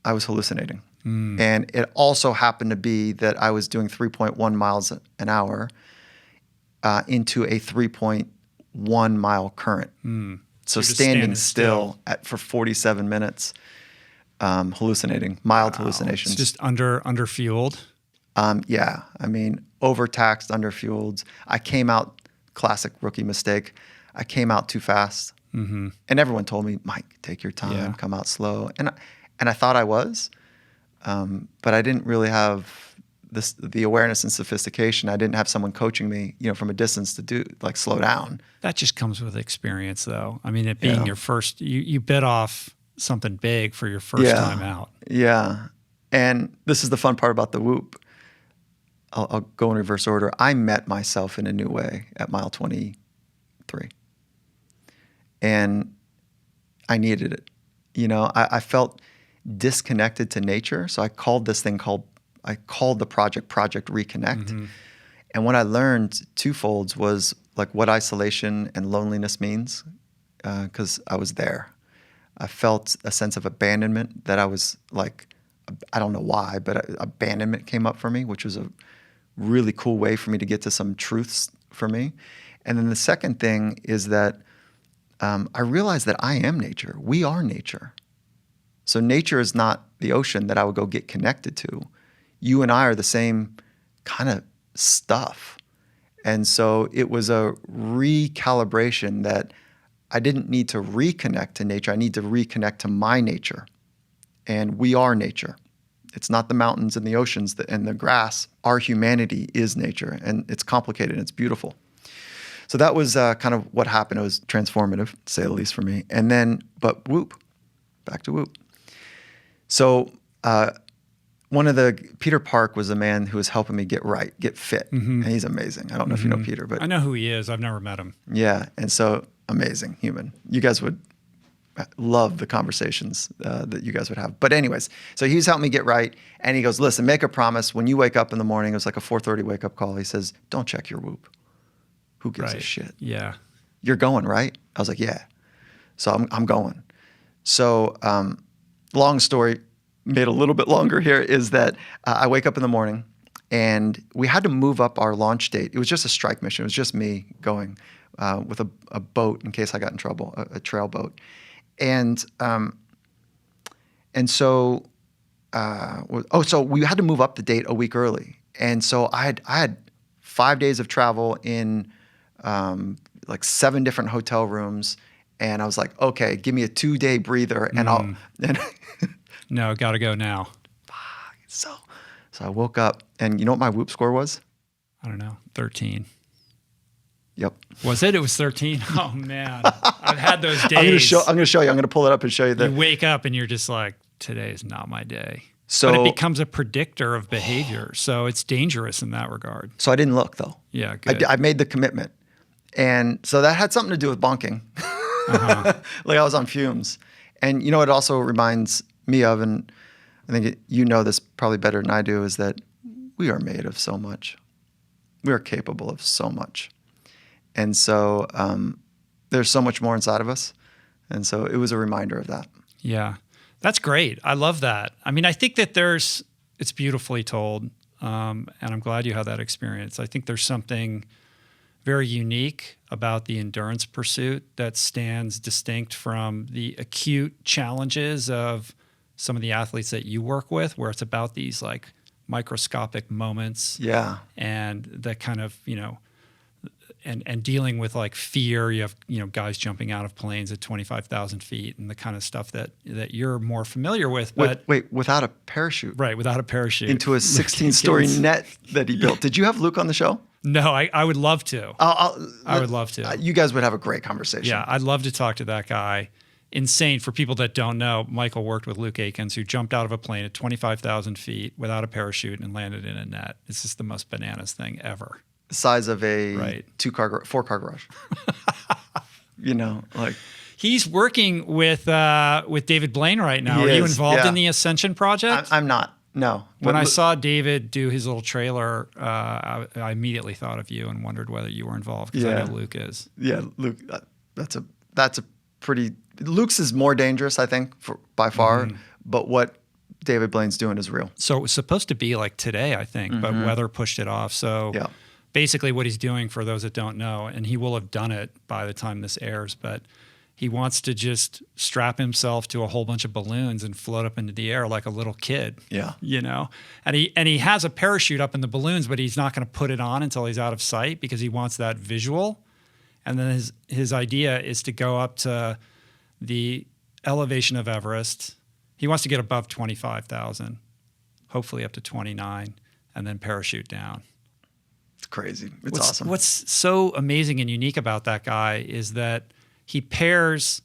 B: I was hallucinating. And it also happened to be that I was doing 3.1 miles an hour into a 3.1 mile current. So standing still for 47 minutes, hallucinating, mild hallucinations.
A: It's just under-fueled?
B: Yeah. I mean, overtaxed, underfueled. I came out, classic rookie mistake, I came out too fast. And everyone told me, Mike, take your time, come out slow. And I thought I was, but I didn't really have the awareness and sophistication. I didn't have someone coaching me, from a distance to slow down.
A: That just comes with experience, though. I mean, it being your first, you bit off something big for your first time out.
B: Yeah. And this is the fun part about the whoop. I'll go in reverse order. I met myself in a new way at mile 23. And I needed it. I felt disconnected to nature. So I called this thing I called the Project Reconnect. Mm-hmm. And what I learned twofolds was like what isolation and loneliness means, because I was there. I felt a sense of abandonment that I was like, I don't know why, but abandonment came up for me, which was a really cool way for me to get to some truths for me. And then the second thing is that I realized that I am nature. We are nature. So nature is not the ocean that I would go get connected to. You and I are the same kind of stuff. And so it was a recalibration that I didn't need to reconnect to nature. I need to reconnect to my nature. And we are nature. It's not the mountains and the oceans and the grass. Our humanity is nature. And it's complicated and it's beautiful. So that was kind of what happened. It was transformative, to say the least, for me. And then, but whoop, back to whoop. So Peter Park was a man who was helping me get fit. Mm-hmm. And he's amazing. I don't know if you know Peter, but
A: I know who he is. I've never met him.
B: Yeah. And so amazing human. You guys would love the conversations that you guys would have. But anyways, so he was helping me get right. And he goes, listen, make a promise. When you wake up in the morning, it was like a 4:30 wake up call. He says, don't check your whoop. Who gives a shit?
A: Yeah.
B: You're going, right? I was like, yeah. So I'm going. So long story made a little bit longer here is that I wake up in the morning and we had to move up our launch date. It was just a strike mission. It was just me going with a boat in case I got in trouble, a trail boat. And so so we had to move up the date a week early. And so I had 5 days of travel in like 7 different hotel rooms. And I was like, okay, give me a 2-day breather and
A: No, got to go now.
B: So I woke up and you know what my whoop score was?
A: I don't know, 13.
B: Yep.
A: Was it? It was 13? Oh, man. I've had those days.
B: I'm going to show you. I'm going to pull it up and show you that.
A: You wake up and you're just like, today is not my day. But it becomes a predictor of behavior. So it's dangerous in that regard.
B: So I didn't look, though.
A: Yeah, good.
B: I made the commitment. And so that had something to do with bonking. Uh-huh. Like I was on fumes. And you know what it also reminds me of, and I think you know this probably better than I do, is that we are made of so much. We are capable of so much. And so there's so much more inside of us. And so it was a reminder of that.
A: Yeah, that's great. I love that. I mean, I think that it's beautifully told, and I'm glad you had that experience. I think there's something very unique about the endurance pursuit that stands distinct from the acute challenges of some of the athletes that you work with, where it's about these like microscopic moments.
B: Yeah.
A: And the kind of, and dealing with like fear. You have, guys jumping out of planes at 25,000 feet and the kind of stuff that you're more familiar with. But
B: wait, without a parachute.
A: Right, without a parachute.
B: Into a 16-story net that he built. Did you have Luke on the show?
A: No, I would love to. I would love to.
B: You guys would have a great conversation.
A: Yeah, I'd love to talk to that guy. Insane. For people that don't know, Michael worked with Luke Akins, who jumped out of a plane at 25,000 feet without a parachute and landed in a net. It's just the most bananas thing ever.
B: The size of a 4-car garage. Like
A: he's working with David Blaine right now. Are you involved in the Ascension project?
B: I'm not. No.
A: When I saw David do his little trailer, I immediately thought of you and wondered whether you were involved, because I know Luke is.
B: Yeah, Luke. That's a pretty. Luke's is more dangerous, I think, by far. Mm-hmm. But what David Blaine's doing is real.
A: So it was supposed to be like today, I think, but weather pushed it off. So basically, what he's doing, for those that don't know, and he will have done it by the time this airs, but he wants to just strap himself to a whole bunch of balloons and float up into the air like a little kid.
B: Yeah.
A: And he has a parachute up in the balloons, but he's not going to put it on until he's out of sight because he wants that visual. And then his idea is to go up to the elevation of Everest. He wants to get above 25,000, hopefully up to 29, and then parachute down.
B: It's crazy. It's awesome.
A: What's so amazing and unique about that guy is that he pairs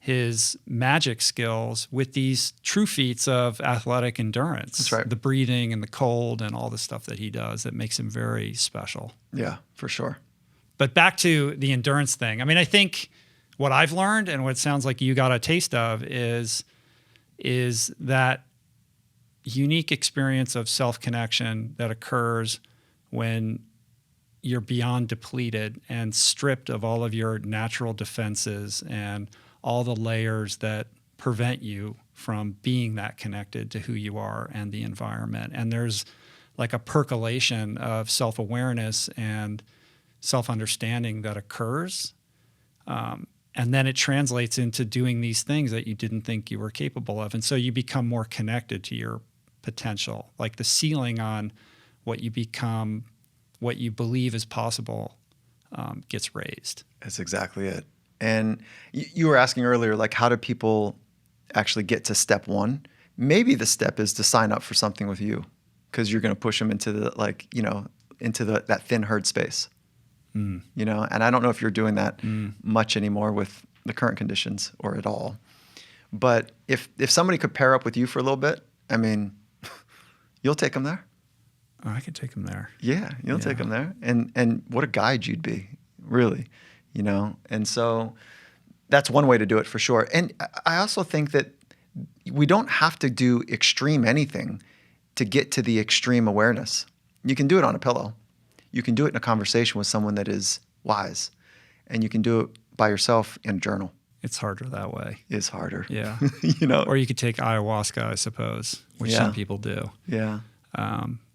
A: his magic skills with these true feats of athletic endurance.
B: That's right.
A: The breathing and the cold and all the stuff that he does that makes him very special.
B: Yeah, for sure.
A: But back to the endurance thing. I mean, I think what I've learned and what it sounds like you got a taste of is that unique experience of self-connection that occurs when you're beyond depleted and stripped of all of your natural defenses and all the layers that prevent you from being that connected to who you are and the environment. And there's like a percolation of self-awareness and self-understanding that occurs. And then it translates into doing these things that you didn't think you were capable of. And so you become more connected to your potential. Like the ceiling on what you become, what you believe is possible, gets raised.
B: That's exactly it. And you were asking earlier, like, how do people actually get to step one? Maybe the step is to sign up for something with you, because you're going to push them into that thin herd space. And I don't know if you're doing that much anymore with the current conditions or at all. But if somebody could pair up with you for a little bit, I mean, you'll take them there.
A: Oh, I can take them there.
B: Yeah, you'll take them there. And what a guide you'd be, really, And so that's one way to do it for sure. And I also think that we don't have to do extreme anything to get to the extreme awareness. You can do it on a pillow. You can do it in a conversation with someone that is wise. And you can do it by yourself in a journal.
A: It's harder that way.
B: It's harder.
A: Yeah.
B: Or
A: you could take ayahuasca, I suppose, which some people do.
B: Yeah.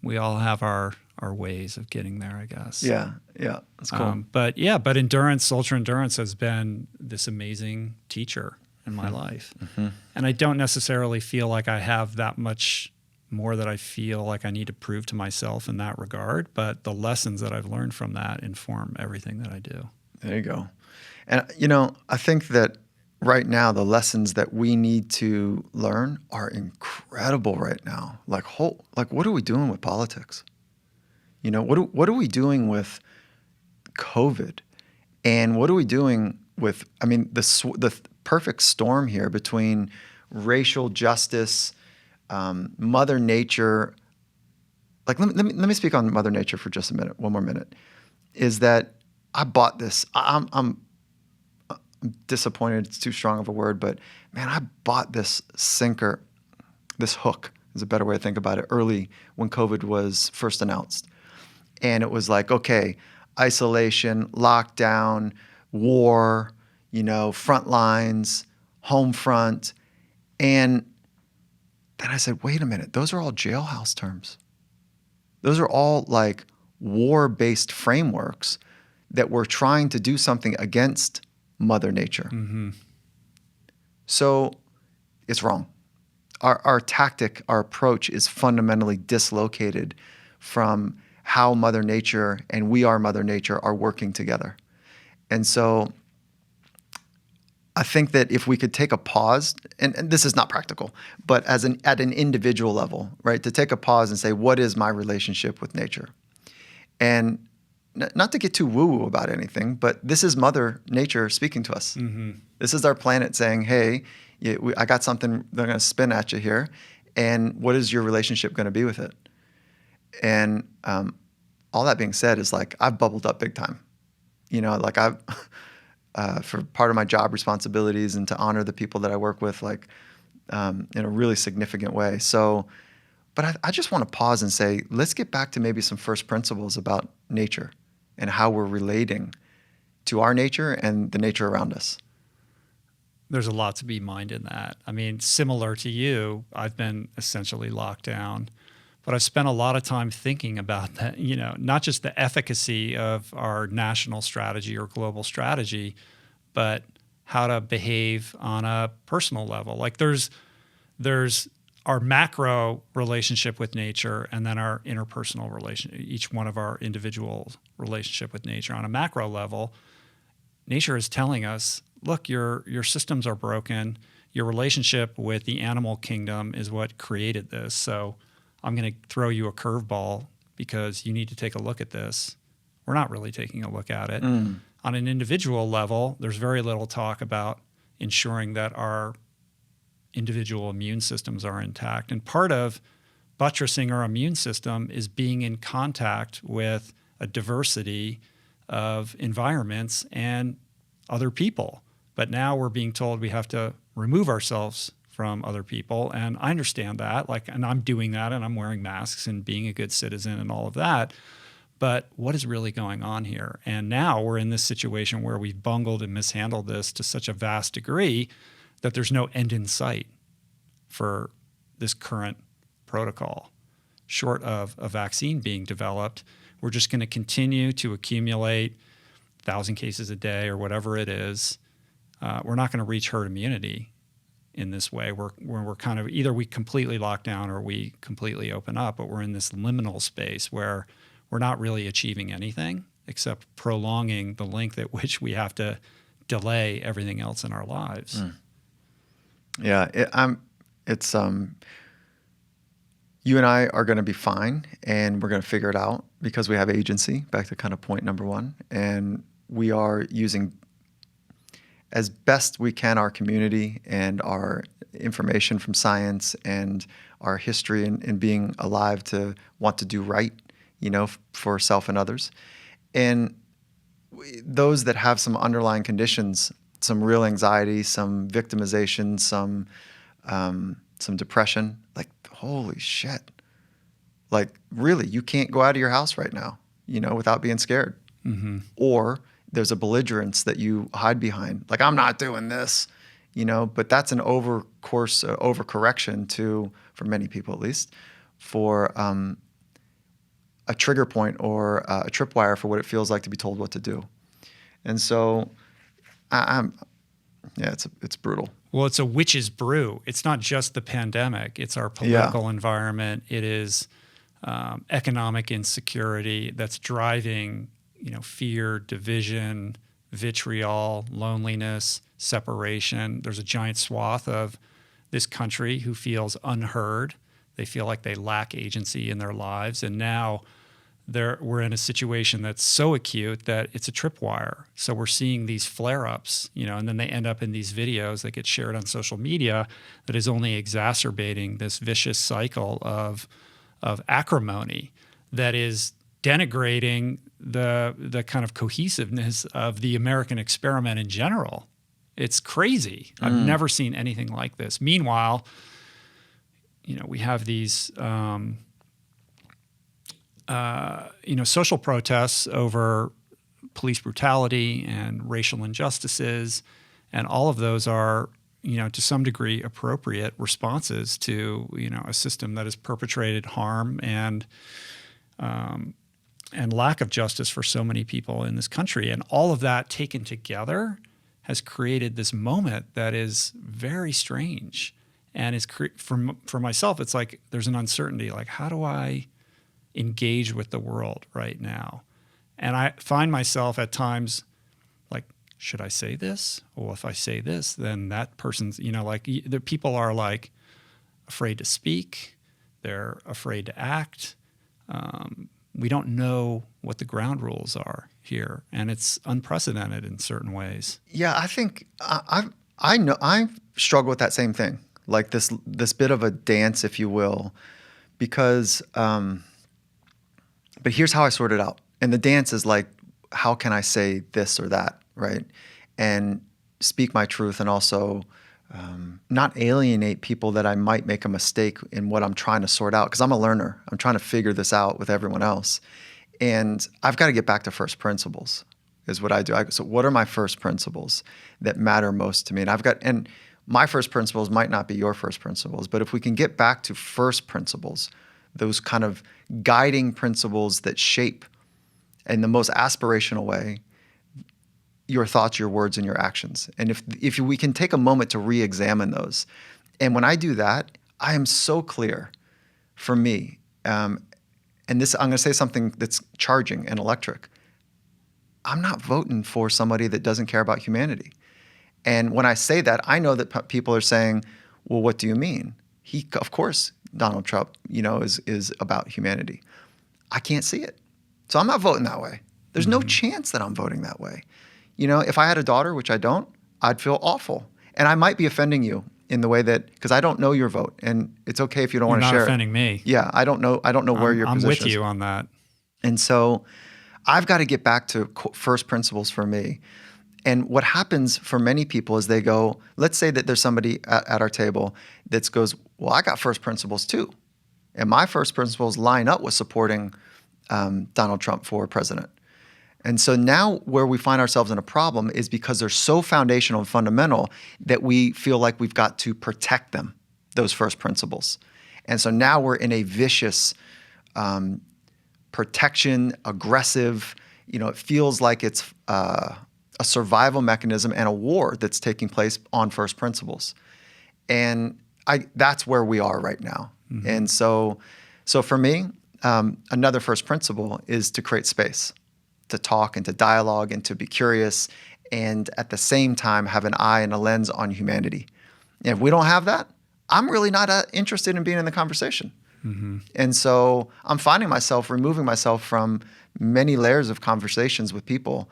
A: We all have our ways of getting there, I guess.
B: Yeah. That's cool.
A: But endurance, ultra endurance has been this amazing teacher in my life. Mm-hmm. And I don't necessarily feel like I have that much more that I feel like I need to prove to myself in that regard. But the lessons that I've learned from that inform everything that I do. There
B: you go. And, I think that right now, the lessons that we need to learn are incredible right now. Like what are we doing with politics? What are we doing with COVID? And what are we doing with, the perfect storm here between racial justice, Mother Nature. Like, let me speak on Mother Nature for just one more minute. Is that I bought this. I'm disappointed. It's too strong of a word, but man, I bought this hook is a better way to think about it, early when COVID was first announced. And it was like, okay, isolation, lockdown, war, front lines, home front. And then I said, wait a minute, those are all jailhouse terms. Those are all like war-based frameworks that we're trying to do something against Mother Nature. Mm-hmm. So it's wrong. Our tactic, our approach is fundamentally dislocated from how Mother Nature and we are Mother Nature are working together. And so I think that if we could take a pause, and this is not practical, but at an individual level, right, to take a pause and say, what is my relationship with nature? And not to get too woo-woo about anything, but this is Mother Nature speaking to us. Mm-hmm. This is our planet saying, hey, I got something they're going to spin at you here, and what is your relationship going to be with it? And all that being said is like, I've bubbled up big time. Like I've... for part of my job responsibilities and to honor the people that I work with, like in a really significant way. So, but I just want to pause and say, let's get back to maybe some first principles about nature and how we're relating to our nature and the nature around us.
A: There's a lot to be mined in that. I mean, similar to you, I've been essentially locked down, but I've spent a lot of time thinking about that, not just the efficacy of our national strategy or global strategy, but how to behave on a personal level. Like there's our macro relationship with nature and then our interpersonal relationship, each one of our individual relationship with nature. On a macro level, nature is telling us, look, your systems are broken. Your relationship with the animal kingdom is what created this. So I'm going to throw you a curveball because you need to take a look at this. We're not really taking a look at it. On an individual level, there's very little talk about ensuring that our individual immune systems are intact. And part of buttressing our immune system is being in contact with a diversity of environments and other people. But now we're being told we have to remove ourselves from other people. And I understand that, and I'm doing that, and I'm wearing masks and being a good citizen and all of that. But what is really going on here? And now we're in this situation where we've bungled and mishandled this to such a vast degree that there's no end in sight for this current protocol. Short of a vaccine being developed, we're just going to continue to accumulate 1,000 cases a day or whatever it is. We're not going to reach herd immunity in this way. We're kind of either we completely lock down or we completely open up, but we're in this liminal space where we're not really achieving anything except prolonging the length at which we have to delay everything else in our lives.
B: Yeah, you and I are going to be fine, and we're going to figure it out because we have agency, back to kind of point number one. And we are using as best we can our community and our information from science and our history and being alive to want to do right, for self and others. And those that have some underlying conditions, some real anxiety, some victimization, some depression, holy shit. Really, you can't go out of your house right now, without being scared.
A: Mm-hmm.
B: Or there's a belligerence that you hide behind. I'm not doing this, but that's an overcorrection for many people at least, for a trigger point or a tripwire for what it feels like to be told what to do. And so it's brutal.
A: Well, it's a witch's brew. It's not just the pandemic. It's our political environment. It is economic insecurity that's driving, fear, division, vitriol, loneliness, separation. There's a giant swath of this country who feels unheard. They feel like they lack agency in their lives. And now we're in a situation that's so acute that it's a tripwire. So we're seeing these flare-ups, and then they end up in these videos that get shared on social media that is only exacerbating this vicious cycle of acrimony that is denigrating the kind of cohesiveness of the American experiment in general. It's crazy. I've never seen anything like this. Meanwhile, we have these social protests over police brutality and racial injustices, and all of those are, to some degree, appropriate responses to, a system that has perpetrated harm and lack of justice for so many people in this country. And all of that taken together has created this moment that is very strange. And it's for myself, it's like there's an uncertainty, how do I engage with the world right now? And I find myself at times should I say this? Well, if I say this, then that person's, the people are afraid to speak. They're afraid to act. We don't know what the ground rules are here, and it's unprecedented in certain ways.
B: Yeah, I think I know I struggle with that same thing, this bit of a dance, if you will, because. But here's how I sort it out, and the dance is how can I say this or that, right, and speak my truth, and also not alienate people that I might make a mistake in what I'm trying to sort out, because I'm a learner. I'm trying to figure this out with everyone else. And I've got to get back to first principles is what I do. So what are my first principles that matter most to me? And my first principles might not be your first principles, but if we can get back to first principles, those kind of guiding principles that shape in the most aspirational way your thoughts, your words, and your actions. And if we can take a moment to re-examine those. And when I do that, I am so clear for me. And this, I'm going to say something that's charging and electric. I'm not voting for somebody that doesn't care about humanity. And when I say that, I know that people are saying, well, what do you mean? Of course, Donald Trump, is about humanity. I can't see it. So I'm not voting that way. There's no chance that I'm voting that way. If I had a daughter, which I don't, I'd feel awful. And I might be offending you in the way that, because I don't know your vote, and it's okay if you don't want to share
A: You're not offending me.
B: Yeah, I don't know where your position is.
A: I'm with you on that.
B: And so I've got to get back to first principles for me. And what happens for many people is they go, let's say that there's somebody at our table that goes, well, I got first principles too. And my first principles line up with supporting Donald Trump for president. And so now where we find ourselves in a problem is because they're so foundational and fundamental that we feel like we've got to protect them, those first principles. And so now we're in a vicious protection, aggressive, it feels like it's a survival mechanism and a war that's taking place on first principles. And that's where we are right now. Mm-hmm. And so for me, another first principle is to create space, to talk and to dialogue and to be curious, and at the same time have an eye and a lens on humanity. And if we don't have that, I'm really not interested in being in the conversation. Mm-hmm. And so I'm finding myself removing myself from many layers of conversations with people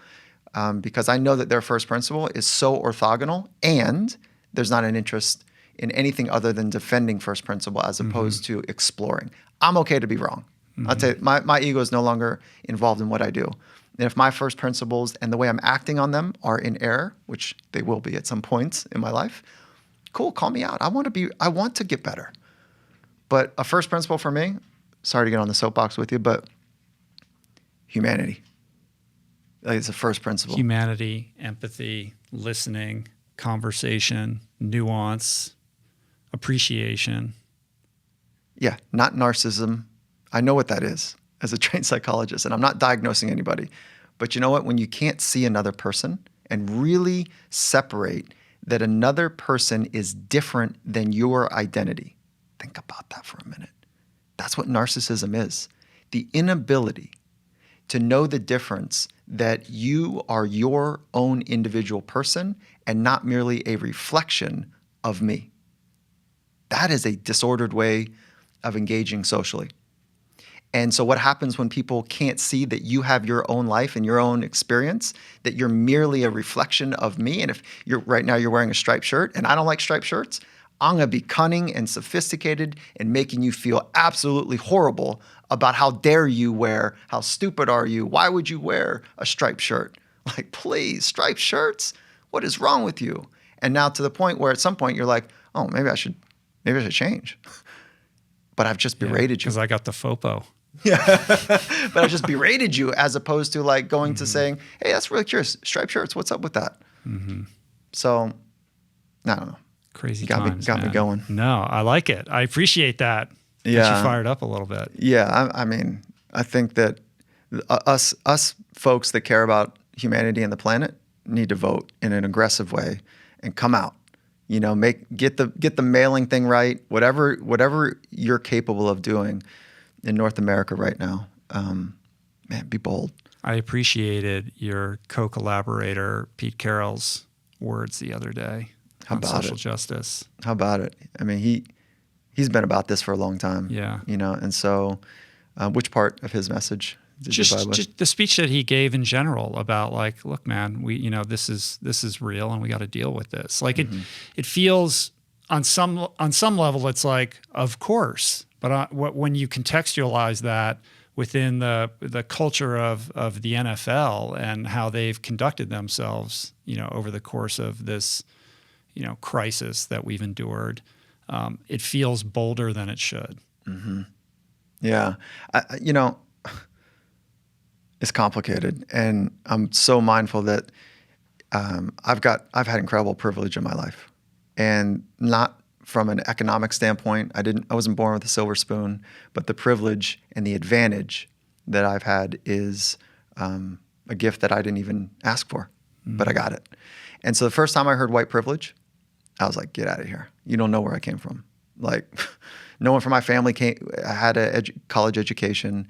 B: because I know that their first principle is so orthogonal, and there's not an interest in anything other than defending first principle as opposed to exploring. I'm okay to be wrong. I'll tell you, my ego is no longer involved in what I do. And if my first principles and the way I'm acting on them are in error, which they will be at some points in my life, cool, call me out. I want to get better. But a first principle for me, sorry to get on the soapbox with you, but humanity. Like, it's a first principle.
A: Humanity, empathy, listening, conversation, nuance, appreciation.
B: Yeah, not narcissism. I know what that is as a trained psychologist, and I'm not diagnosing anybody. But you know what? When you can't see another person and really separate that another person is different than your identity, think about that for a minute. That's what narcissism is. The inability to know the difference that you are your own individual person and not merely a reflection of me. That is a disordered way of engaging socially. And so what happens when people can't see that you have your own life and your own experience, that you're merely a reflection of me? And if right now you're wearing a striped shirt and I don't like striped shirts, I'm going to be cunning and sophisticated and making you feel absolutely horrible about how dare you wear, how stupid are you? Why would you wear a striped shirt? Like, please, striped shirts? What is wrong with you? And now to the point where at some point you're like, oh, maybe I should change. But I've just berated you.
A: Because I got the FOPO.
B: Yeah, but I just berated you as opposed to like going to saying, hey, that's really curious. Striped shirts, what's up with that? Mm-hmm. So, I don't know.
A: Crazy
B: got
A: times,
B: me going.
A: No, I like it. I appreciate that.
B: Yeah.
A: Got you fired up a little bit.
B: Yeah, I mean, I think that us folks that care about humanity and the planet need to vote in an aggressive way and come out. Get the mailing thing right. Whatever you're capable of doing in North America right now, man, be bold.
A: I appreciated your co-collaborator Pete Carroll's words the other day on social justice.
B: How about it? I mean, he's been about this for a long time.
A: Yeah.
B: And so which part of his message did you vibe with? Just
A: the speech that he gave in general about like, look, man, this is real and we got to deal with this. Like it feels on some level, it's like, of course. But when you contextualize that within the culture of the NFL and how they've conducted themselves, over the course of this, crisis that we've endured, it feels bolder than it should.
B: Mm-hmm. Yeah, it's complicated, and I'm so mindful that I've had incredible privilege in my life, and not from an economic standpoint. I wasn't born with a silver spoon, but the privilege and the advantage that I've had is a gift that I didn't even ask for, but I got it. And so the first time I heard white privilege, I was like, get out of here. You don't know where I came from. Like, no one from my family I had a college education.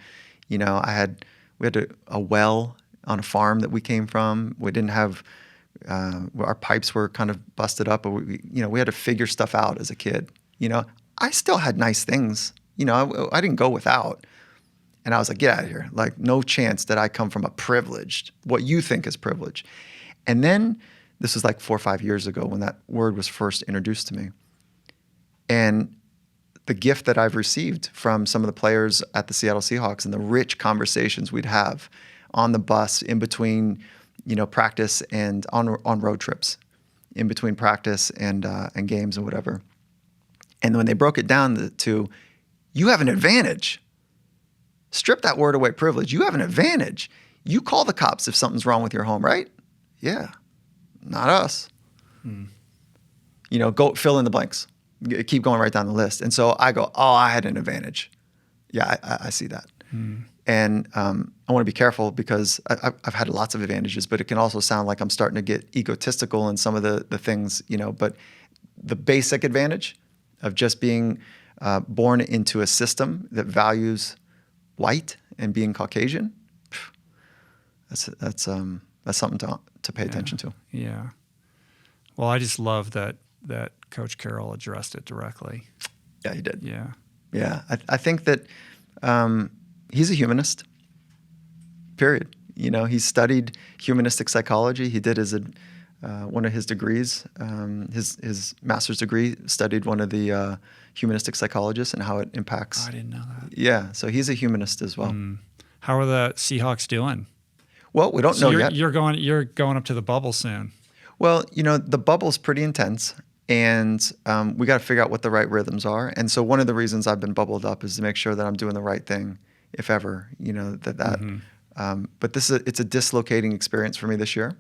B: We had a well on a farm that we came from. We didn't have, our pipes were kind of busted up, but we had to figure stuff out as a kid. I still had nice things. I didn't go without. And I was like, get out of here. Like, no chance that I come from what you think is privilege. And then This was like 4 or 5 years ago when that word was first introduced to me. And the gift that I've received from some of the players at the Seattle Seahawks and the rich conversations we'd have on the bus in between, practice and on road trips, in between practice and games and whatever. And when they broke it down to, you have an advantage. Strip that word away, privilege. You have an advantage. You call the cops if something's wrong with your home, right? Yeah, not us. Go fill in the blanks. Keep going right down the list. And so I go, oh, I had an advantage. Yeah, I see that. And I want to be careful because I've had lots of advantages, but it can also sound like I'm starting to get egotistical in some of the things, but the basic advantage of just being born into a system that values white and being Caucasian, that's something to pay attention to.
A: Yeah. Well, I just love that Coach Carroll addressed it directly.
B: Yeah, he did.
A: Yeah.
B: Yeah. I think that he's a humanist, period. He studied humanistic psychology. He did one of his degrees, his master's degree, studied one of the humanistic psychologists and how it impacts.
A: I didn't know that.
B: Yeah. So he's a humanist as well.
A: How are the Seahawks doing?
B: Well, we don't know yet.
A: You're going up to the bubble soon.
B: Well, the bubble's pretty intense, and we got to figure out what the right rhythms are. And so one of the reasons I've been bubbled up is to make sure that I'm doing the right thing, if ever, but it's a dislocating experience for me this year.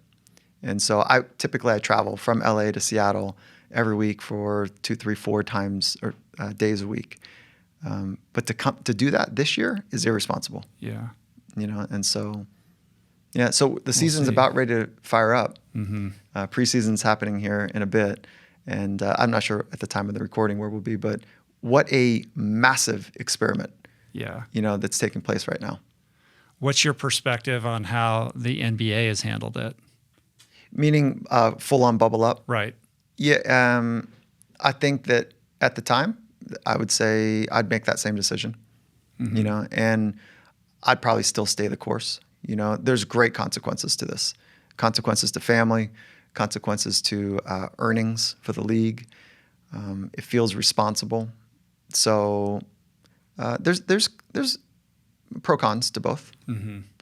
B: And so I travel from LA to Seattle every week for 2, 3, 4 times or days a week. But to do that this year is irresponsible.
A: Yeah.
B: And so, yeah, so the season's about ready to fire up. Preseason's happening here in a bit. And I'm not sure at the time of the recording where we'll be, but what a massive experiment, that's taking place right now.
A: What's your perspective on how the NBA has handled it?
B: Meaning full-on bubble up?
A: Right.
B: Yeah, I think that at the time, I would say I'd make that same decision, and I'd probably still stay the course. There's great consequences to this. Consequences to family, consequences to earnings for the league. It feels responsible. So there's pro cons to both.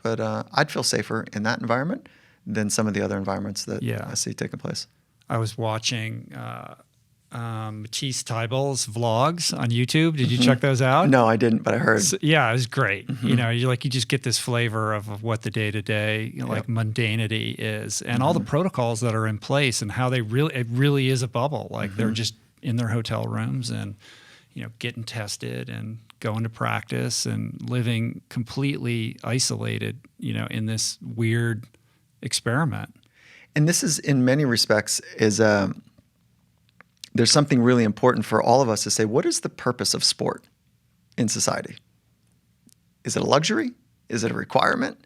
B: But I'd feel safer in that environment than some of the other environments that I see taking place.
A: I was watching Matisse Tybel's vlogs on YouTube. Did you check those out?
B: No, I didn't, but I heard.
A: So, yeah, it was great. You just get this flavor of what the day-to-day mundanity is, and all the protocols that are in place, and how it really is a bubble. Like they're just in their hotel rooms and getting tested and going to practice and living completely isolated. In this weird experiment.
B: And this is, in many respects, there's something really important for all of us to say, what is the purpose of sport in society? Is it a luxury? Is it a requirement?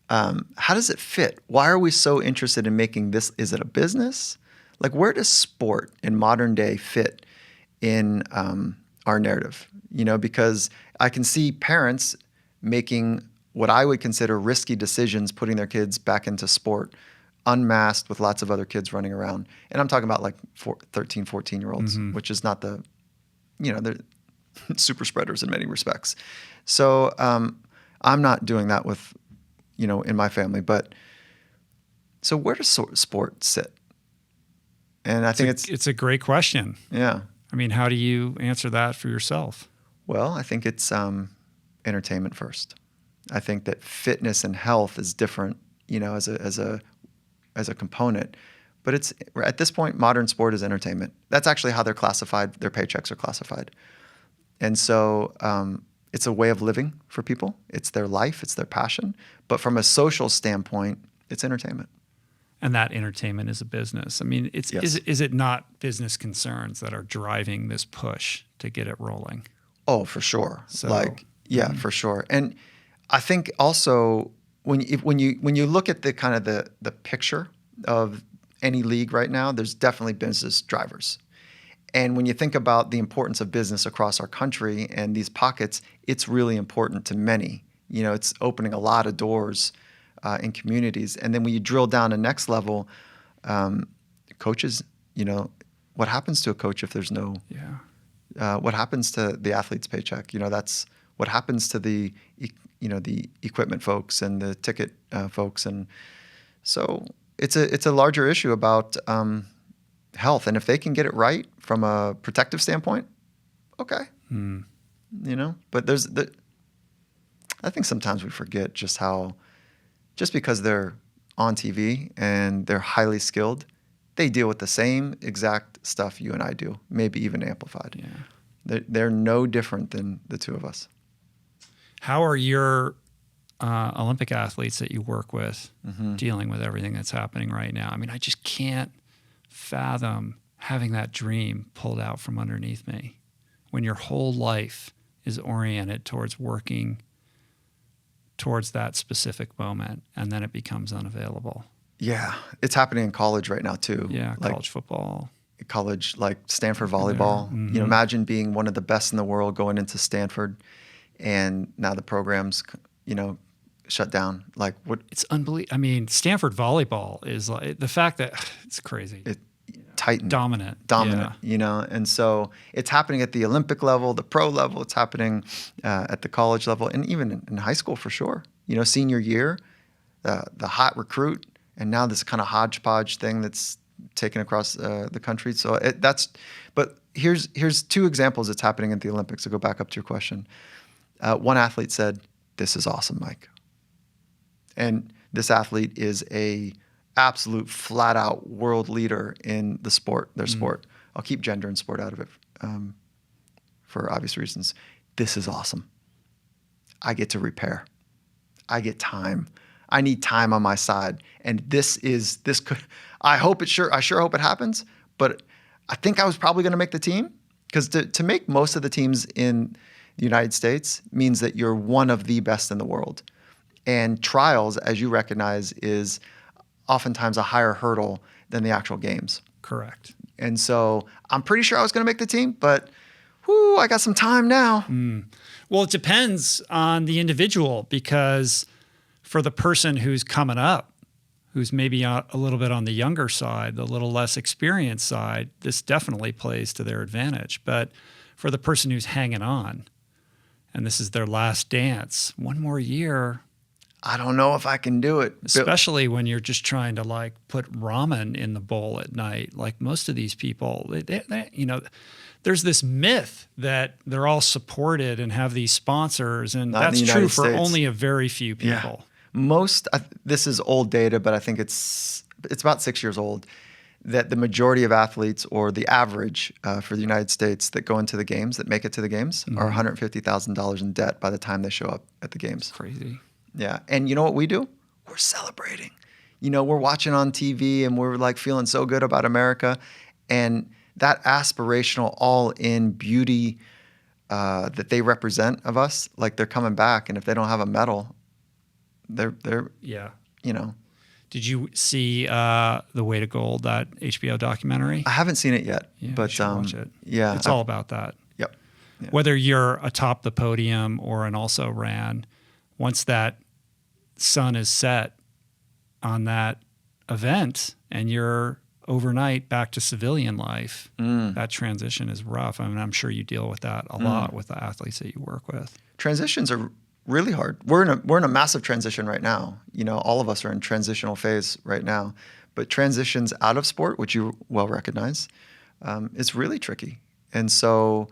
B: How does it fit? Why are we so interested in making this? Is it a business? Like, where does sport in modern day fit in our narrative? Because I can see parents making what I would consider risky decisions, putting their kids back into sport, unmasked with lots of other kids running around. And I'm talking about like 13, 14-year-olds, which is not they're super spreaders in many respects. So I'm not doing that with, in my family. But so where does sport sit? And I think
A: it's a great question.
B: Yeah.
A: I mean, how do you answer that for yourself? Well,
B: I think it's entertainment first. I think that fitness and health is different, as a component. But it's, at this point, modern sport is entertainment. That's actually how they're classified. Their paychecks are classified. And so it's a way of living for people. It's their life. It's their passion. But from a social standpoint, it's entertainment.
A: And that entertainment is a business. I mean, is it not business concerns that are driving this push to get it rolling?
B: Oh, for sure. So, for sure. And I think also when you look at the kind of the picture of any league right now, there's definitely business drivers. And when you think about the importance of business across our country and these pockets, it's really important to many. It's opening a lot of doors in communities. And then when you drill down a next level, Coaches, what happens to a coach if there's no, what happens to the athlete's paycheck? That's what happens to the equipment folks and the ticket folks. And so it's a larger issue about health. And if they can get it right from a protective standpoint, okay. But I think sometimes we forget just because they're on TV and they're highly skilled, they deal with the same exact stuff you and I do, maybe even amplified. Yeah. They're no different than the two of us.
A: How are your Olympic athletes that you work with dealing with everything that's happening right now? I mean, I just can't fathom having that dream pulled out from underneath me when your whole life is oriented towards working towards that specific moment, and then it becomes unavailable.
B: Yeah, it's happening in college right now too.
A: Yeah, college football.
B: College, like Stanford volleyball. Imagine being one of the best in the world going into Stanford, and now the program's, shut down. Like what?
A: It's unbelievable. I mean, Stanford volleyball is like the fact that it's crazy.
B: Titan.
A: Dominant,
B: and so it's happening at the Olympic level, the pro level. It's happening at the college level, and even in high school for sure. Senior year, the hot recruit, and now this kind of hodgepodge thing that's taken across the country. So but here's two examples that's happening at the Olympics. To go back up to your question, one athlete said, "This is awesome, Mike," and this athlete is a absolute flat out world leader in their sport. I'll keep gender and sport out of it for obvious reasons. This is awesome. I get to repair. I get time. I need time on my side. And I sure hope it happens, but I think I was probably going to make the team, because to make most of the teams in the United States means that you're one of the best in the world. And trials, as you recognize, is oftentimes a higher hurdle than the actual games.
A: Correct.
B: And so I'm pretty sure I was going to make the team, but I got some time now.
A: Well, it depends on the individual, because for the person who's coming up, who's maybe a little bit on the younger side, the little less experienced side, this definitely plays to their advantage. But for the person who's hanging on, and this is their last dance, one more year,
B: I don't know if I can do it.
A: Especially when you're just trying to put ramen in the bowl at night. Like most of these people, there's this myth that they're all supported and have these sponsors, and that's true for only a very few people.
B: Yeah. This is old data, but I think it's about 6 years old, that the majority of athletes, or the average for the United States that go into the games, that make it to the games, are $150,000 in debt by the time they show up at the games.
A: Crazy.
B: Yeah. And you know what we do? We're celebrating. We're watching on TV and we're feeling so good about America. And that aspirational all-in beauty that they represent of us, they're coming back. And if they don't have a medal, they're Did
A: you see The Way to Gold, that HBO documentary?
B: I haven't seen it yet, but
A: you should watch it.
B: Yeah.
A: It's all about that.
B: Yep. Yeah.
A: Whether you're atop the podium or an also ran, once that sun is set on that event and you're overnight back to civilian life, that transition is rough. I mean, I'm sure you deal with that a lot with the athletes that you work with.
B: Transitions are really hard. We're in a massive transition right now. All of us are in transitional phase right now. But transitions out of sport, which you well recognize, is really tricky. And so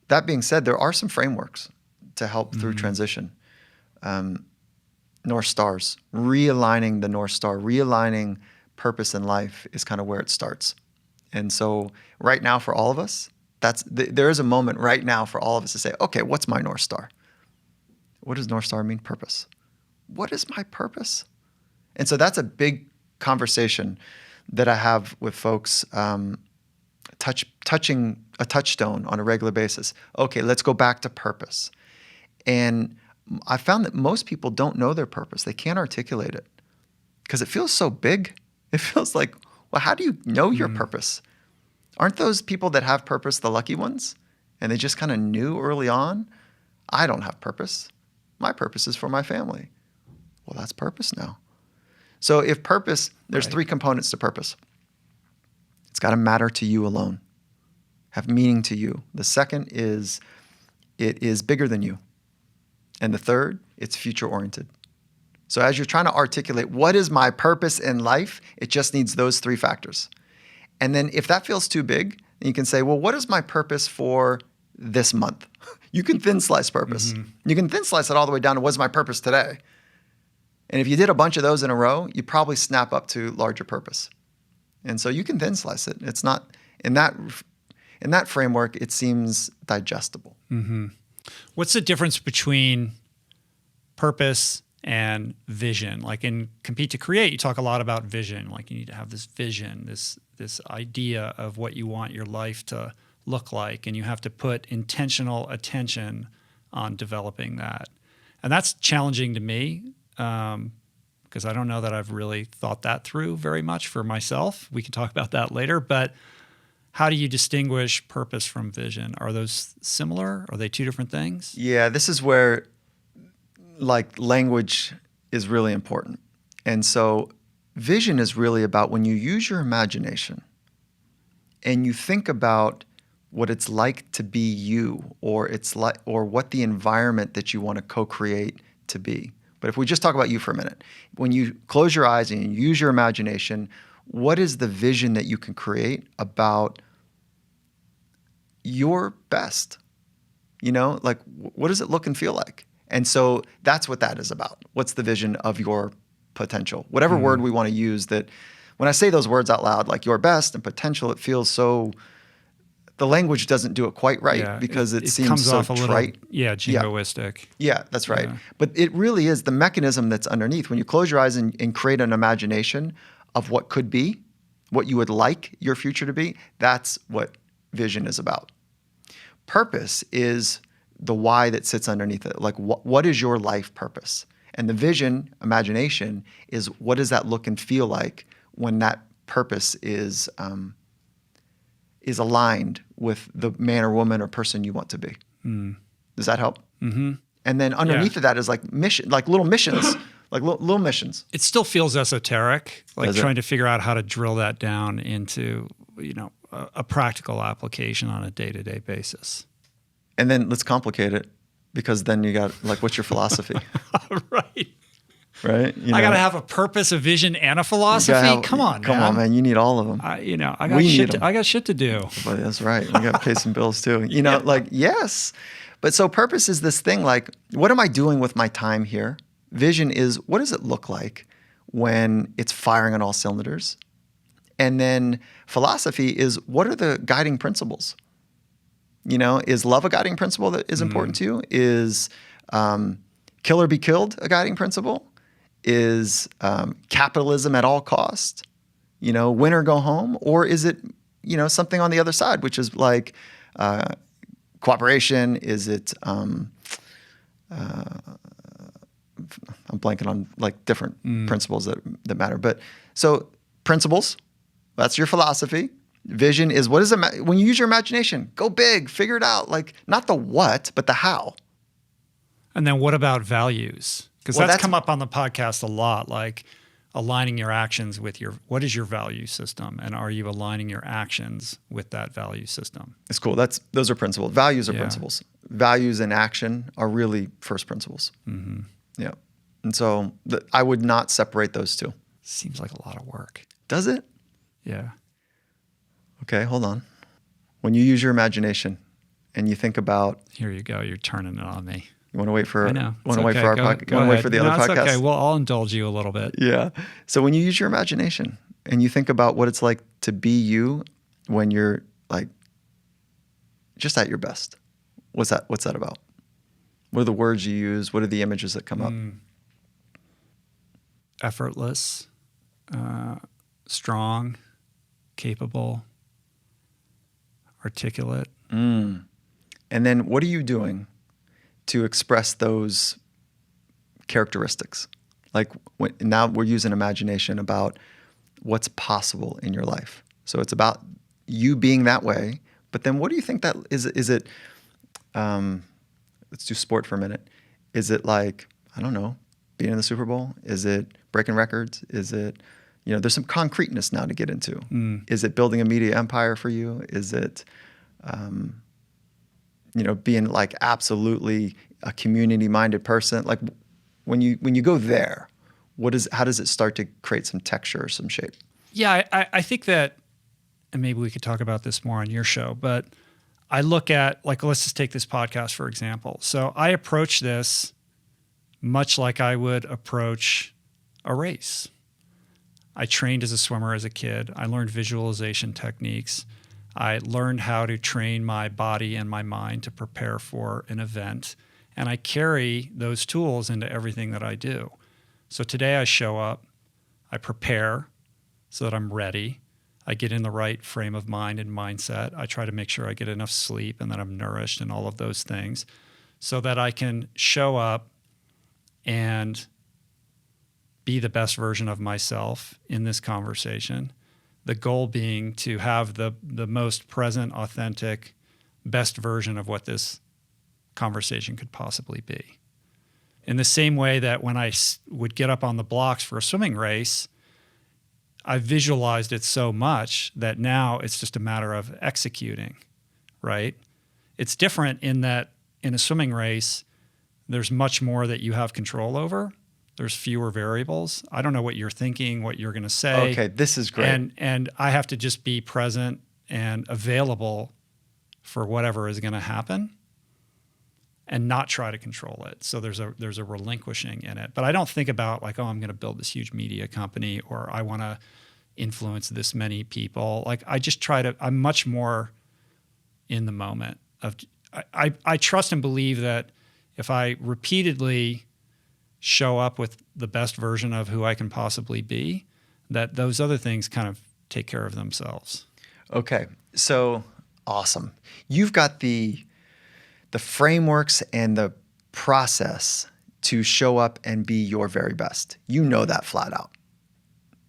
B: that being said, there are some frameworks to help through transition. North Stars, realigning the North Star, realigning purpose in life is kind of where it starts. And so right now for all of us, there is a moment right now for all of us to say, okay, what's my North Star? What does North Star mean? Purpose. What is my purpose? And so that's a big conversation that I have with folks, touching a touchstone on a regular basis. Okay, let's go back to purpose. And I found that most people don't know their purpose. They can't articulate it because it feels so big. It feels like, well, how do you know your purpose? Aren't those people that have purpose the lucky ones? And they just kind of knew early on, I don't have purpose. My purpose is for my family. Well, that's purpose now. So if purpose, there's three components to purpose. got to matter to you alone, have meaning to you. The second is it is bigger than you. And the third, it's future-oriented. So as you're trying to articulate what is my purpose in life, it just needs those three factors. And then if that feels too big, then you can say, well, what is my purpose for this month? You can thin slice purpose. You can thin slice it all the way down to what's my purpose today. And if you did a bunch of those in a row, you probably snap up to larger purpose. And so you can thin slice it. It's not, in that framework, it seems digestible.
A: What's the difference between purpose and vision? Like in Compete to Create, you talk a lot about vision. Like you need to have this vision, this idea of what you want your life to look like, and you have to put intentional attention on developing that. And that's challenging to me because I don't know that I've really thought that through very much for myself. We can talk about that later, but how do you distinguish purpose from vision? Are those similar? Are they two different things?
B: Yeah, this is where like language is really important. And so vision is really about when you use your imagination and you think about what it's like to be you, or what the environment that you want to co-create to be. But if we just talk about you for a minute, when you close your eyes and you use your imagination, what is the vision that you can create about your best? You know, like what does it look and feel like? And so that's what that is about. What's the vision of your potential? Whatever word we want to use, that when I say those words out loud, like your best and potential, it feels so, the language doesn't do it quite right because it seems
A: comes
B: so
A: off a
B: trite.
A: little, jingoistic.
B: Yeah, that's right. Yeah. But it really is the mechanism that's underneath. When you close your eyes and create an imagination of what could be, what you would like your future to be, that's what vision is about. Purpose is the why that sits underneath it. Like what is your life purpose? And the vision, imagination, is what does that look and feel like when that purpose is aligned with the man or woman or person you want to be. Does that help? And then underneath of that is like mission, like little missions, like little missions.
A: It still feels esoteric, like trying to figure out how to drill that down into, a practical application on a day-to-day basis.
B: And then let's complicate it, because then you got like, what's your philosophy?
A: Right.
B: Right?
A: I got to have a purpose, a vision, and a philosophy. Come on,
B: man. You need all of them.
A: I got shit to do.
B: But that's right. We got to pay some bills too. Yes. But so purpose is this thing like, what am I doing with my time here? Vision is, what does it look like when it's firing on all cylinders? And then philosophy is, what are the guiding principles? Is love a guiding principle that is important to you? Is kill or be killed a guiding principle? Is capitalism at all cost? Win or go home? Or is it, something on the other side, which is like cooperation? Is it, I'm blanking on like different principles that matter. But so principles, that's your philosophy. Vision is when you use your imagination, go big, figure it out. Like not the what, but the how. And
A: then what about values? Because that's come up on the podcast a lot, like aligning your actions with what is your value system? And are you aligning your actions with that value system?
B: It's cool. Those are principles. Values are principles. Values and action are really first principles. Yeah. And so I would not separate those two.
A: Seems like a lot of work.
B: Does it?
A: Yeah.
B: Okay, hold on. When you use your imagination and you think about...
A: Here you go. You're turning it on me.
B: You want to wait for?
A: I know.
B: Want to wait for our podcast? Want to wait for the other podcast?
A: Okay. Well, I'll indulge you a little bit.
B: Yeah. So when you use your imagination and you think about what it's like to be you when you're like just at your best, what's that about? What are the words you use? What are the images that come up?
A: Effortless, strong, capable, articulate.
B: And then what are you doing to express those characteristics? Like now we're using imagination about what's possible in your life. So it's about you being that way. But then what do you think that is? Is it, let's do sport for a minute. Is it like, I don't know, being in the Super Bowl? Is it breaking records? Is it, there's some concreteness now to get into. Is it building a media empire for you? Is it, being like absolutely a community-minded person? Like when you go there, how does it start to create some texture or some shape?
A: Yeah, I think that, and maybe we could talk about this more on your show, but I look at, like, let's just take this podcast, for example. So I approach this much like I would approach a race. I trained as a swimmer as a kid. I learned visualization techniques. I learned how to train my body and my mind to prepare for an event. And I carry those tools into everything that I do. So today I show up, I prepare so that I'm ready. I get in the right frame of mind and mindset. I try to make sure I get enough sleep and that I'm nourished and all of those things so that I can show up and be the best version of myself in this conversation. The goal being to have the most present, authentic, best version of what this conversation could possibly be. In the same way that when I would get up on the blocks for a swimming race, I visualized it so much that now it's just a matter of executing, right? It's different in that in a swimming race, there's much more that you have control over. There's fewer variables. I don't know what you're thinking, what you're going to say.
B: Okay, this is great.
A: And I have to just be present and available for whatever is going to happen and not try to control it. So there's a relinquishing in it. But I don't think about like, oh, I'm going to build this huge media company or I want to influence this many people. Like I just I'm much more in the moment of, I trust and believe that if I repeatedly show up with the best version of who I can possibly be, that those other things kind of take care of themselves.
B: Okay, so awesome. You've got the frameworks and the process to show up and be your very best. You know that flat out.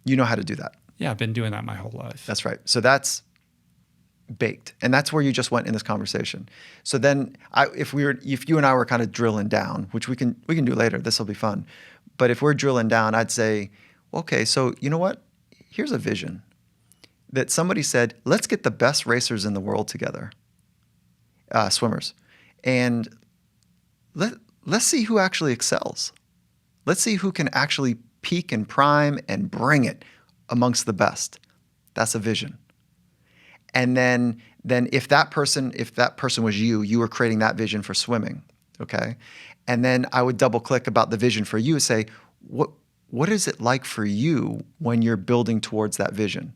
B: You know how to do that.
A: Yeah, I've been doing that my whole life.
B: That's right. So that's baked. And that's where you just went in this conversation. So then if you and I were kind of drilling down, which we can do later, this will be fun. But if we're drilling down, I'd say, okay, so you know what? Here's a vision that somebody said, let's get the best racers in the world together, swimmers. And let's see who actually excels. Let's see who can actually peak and prime and bring it amongst the best. That's a vision. And then if that person was you were creating that vision for swimming, okay? And then I would double click about the vision for you and say, what is it like for you when you're building towards that vision?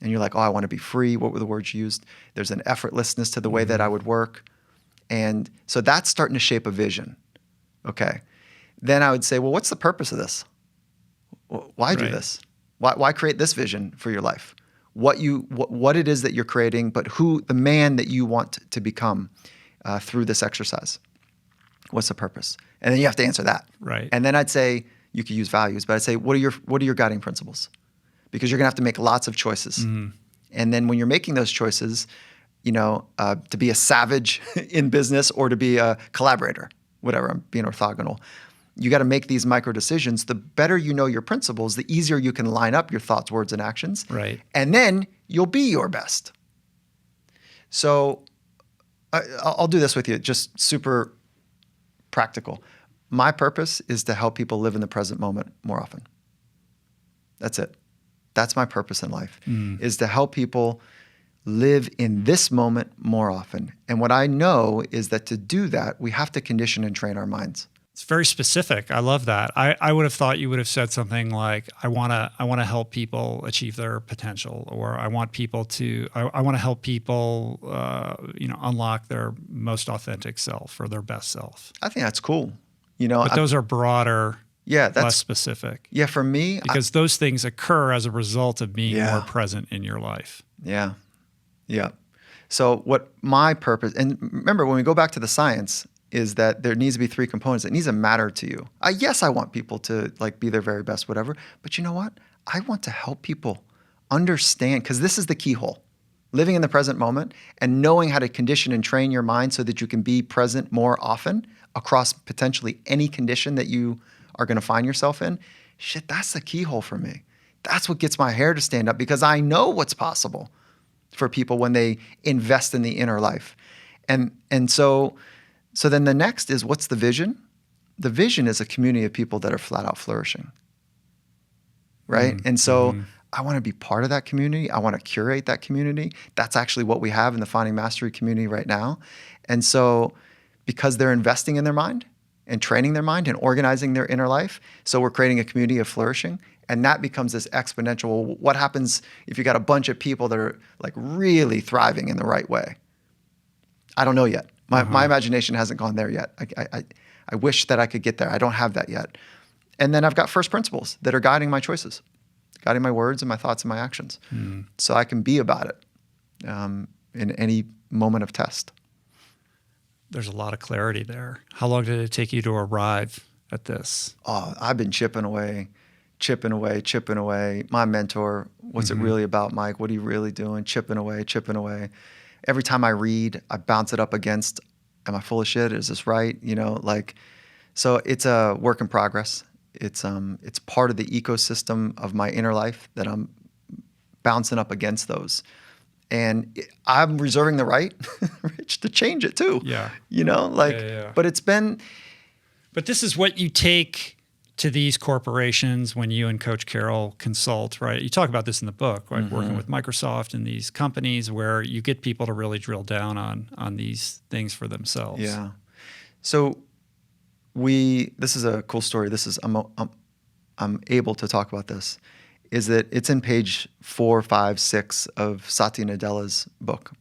B: And you're like, oh, I want to be free. What were the words you used? There's an effortlessness to the way that I would work. And so that's starting to shape a vision, okay? Then I would say, well, what's the purpose of this? Why do this? Why create this vision for your life? What it is that you're creating, but the man that you want to become through this exercise. What's the purpose? And then you have to answer that.
A: Right.
B: And then I'd say you could use values, but I'd say what are your guiding principles? Because you're gonna have to make lots of choices. Mm-hmm. And then when you're making those choices, to be a savage in business or to be a collaborator, whatever, I'm being orthogonal. You got to make these micro decisions. The better you know your principles, the easier you can line up your thoughts, words, and actions.
A: Right.
B: And then you'll be your best. So I'll do this with you, just super practical. My purpose is to help people live in the present moment more often. That's it. That's my purpose in life, is to help people live in this moment more often. And what I know is that to do that, we have to condition and train our minds.
A: It's very specific. I love that. I would have thought you would have said something like, I want to help people achieve their potential, or I want people to, I want to help people, unlock their most authentic self or their best self.
B: I think that's cool.
A: But those are broader, less specific.
B: Yeah, for me.
A: Because those things occur as a result of being more present in your life.
B: Yeah. Yeah. So what my purpose, and remember when we go back to the science, is that there needs to be three components. It needs to matter to you. Yes, I want people to be their very best, whatever. But you know what? I want to help people understand, because this is the keyhole. Living in the present moment and knowing how to condition and train your mind so that you can be present more often across potentially any condition that you are going to find yourself in. Shit, that's the keyhole for me. That's what gets my hair to stand up, because I know what's possible for people when they invest in the inner life. And so then the next is, what's the vision? The vision is a community of people that are flat out flourishing, right? And so I want to be part of that community. I want to curate that community. That's actually what we have in the Finding Mastery community right now. And so because they're investing in their mind and training their mind and organizing their inner life, so we're creating a community of flourishing. And that becomes this exponential. What happens if you got a bunch of people that are like really thriving in the right way? I don't know yet. My imagination hasn't gone there yet. I wish that I could get there. I don't have that yet. And then I've got first principles that are guiding my choices, guiding my words and my thoughts and my actions. So I can be about it in any moment of test.
A: There's a lot of clarity there. How long did it take you to arrive at this?
B: Oh, I've been chipping away. My mentor, what's it really about, Mike? What are you really doing? Chipping away. Every time I read, I bounce it up against, am I full of shit? Is this right? So it's a work in progress. It's part of the ecosystem of my inner life that I'm bouncing up against those. And I'm reserving the right, Rich, to change it too.
A: Yeah.
B: But it's been.
A: But this is what you take to these corporations when you and Coach Carroll consult, right? You talk about this in the book, right? Working with Microsoft and these companies where you get people to really drill down on these things for themselves.
B: Yeah. So this is a cool story. I'm able to talk about this, is that it's in page 4, 5, 6 of Satya Nadella's book,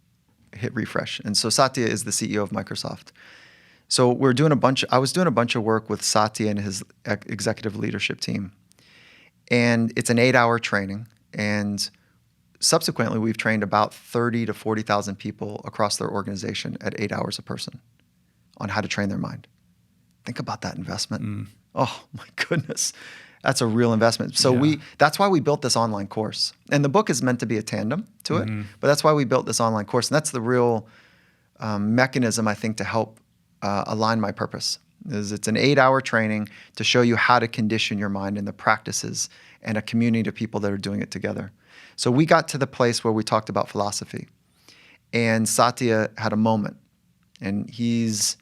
B: Hit Refresh. And so Satya is the CEO of Microsoft. So I was doing a bunch of work with Satya and his executive leadership team. And it's an 8-hour training. And subsequently, we've trained about 30 to 40,000 people across their organization at 8 hours a person on how to train their mind. Think about that investment. Oh my goodness. That's a real investment. So that's why we built this online course. And the book is meant to be a tandem to it, but that's why we built this online course. And that's the real mechanism, I think, to help align my purpose. It's an 8-hour training to show you how to condition your mind and the practices and a community of people that are doing it together. So we got to the place where we talked about philosophy. And Satya had a moment. And he's,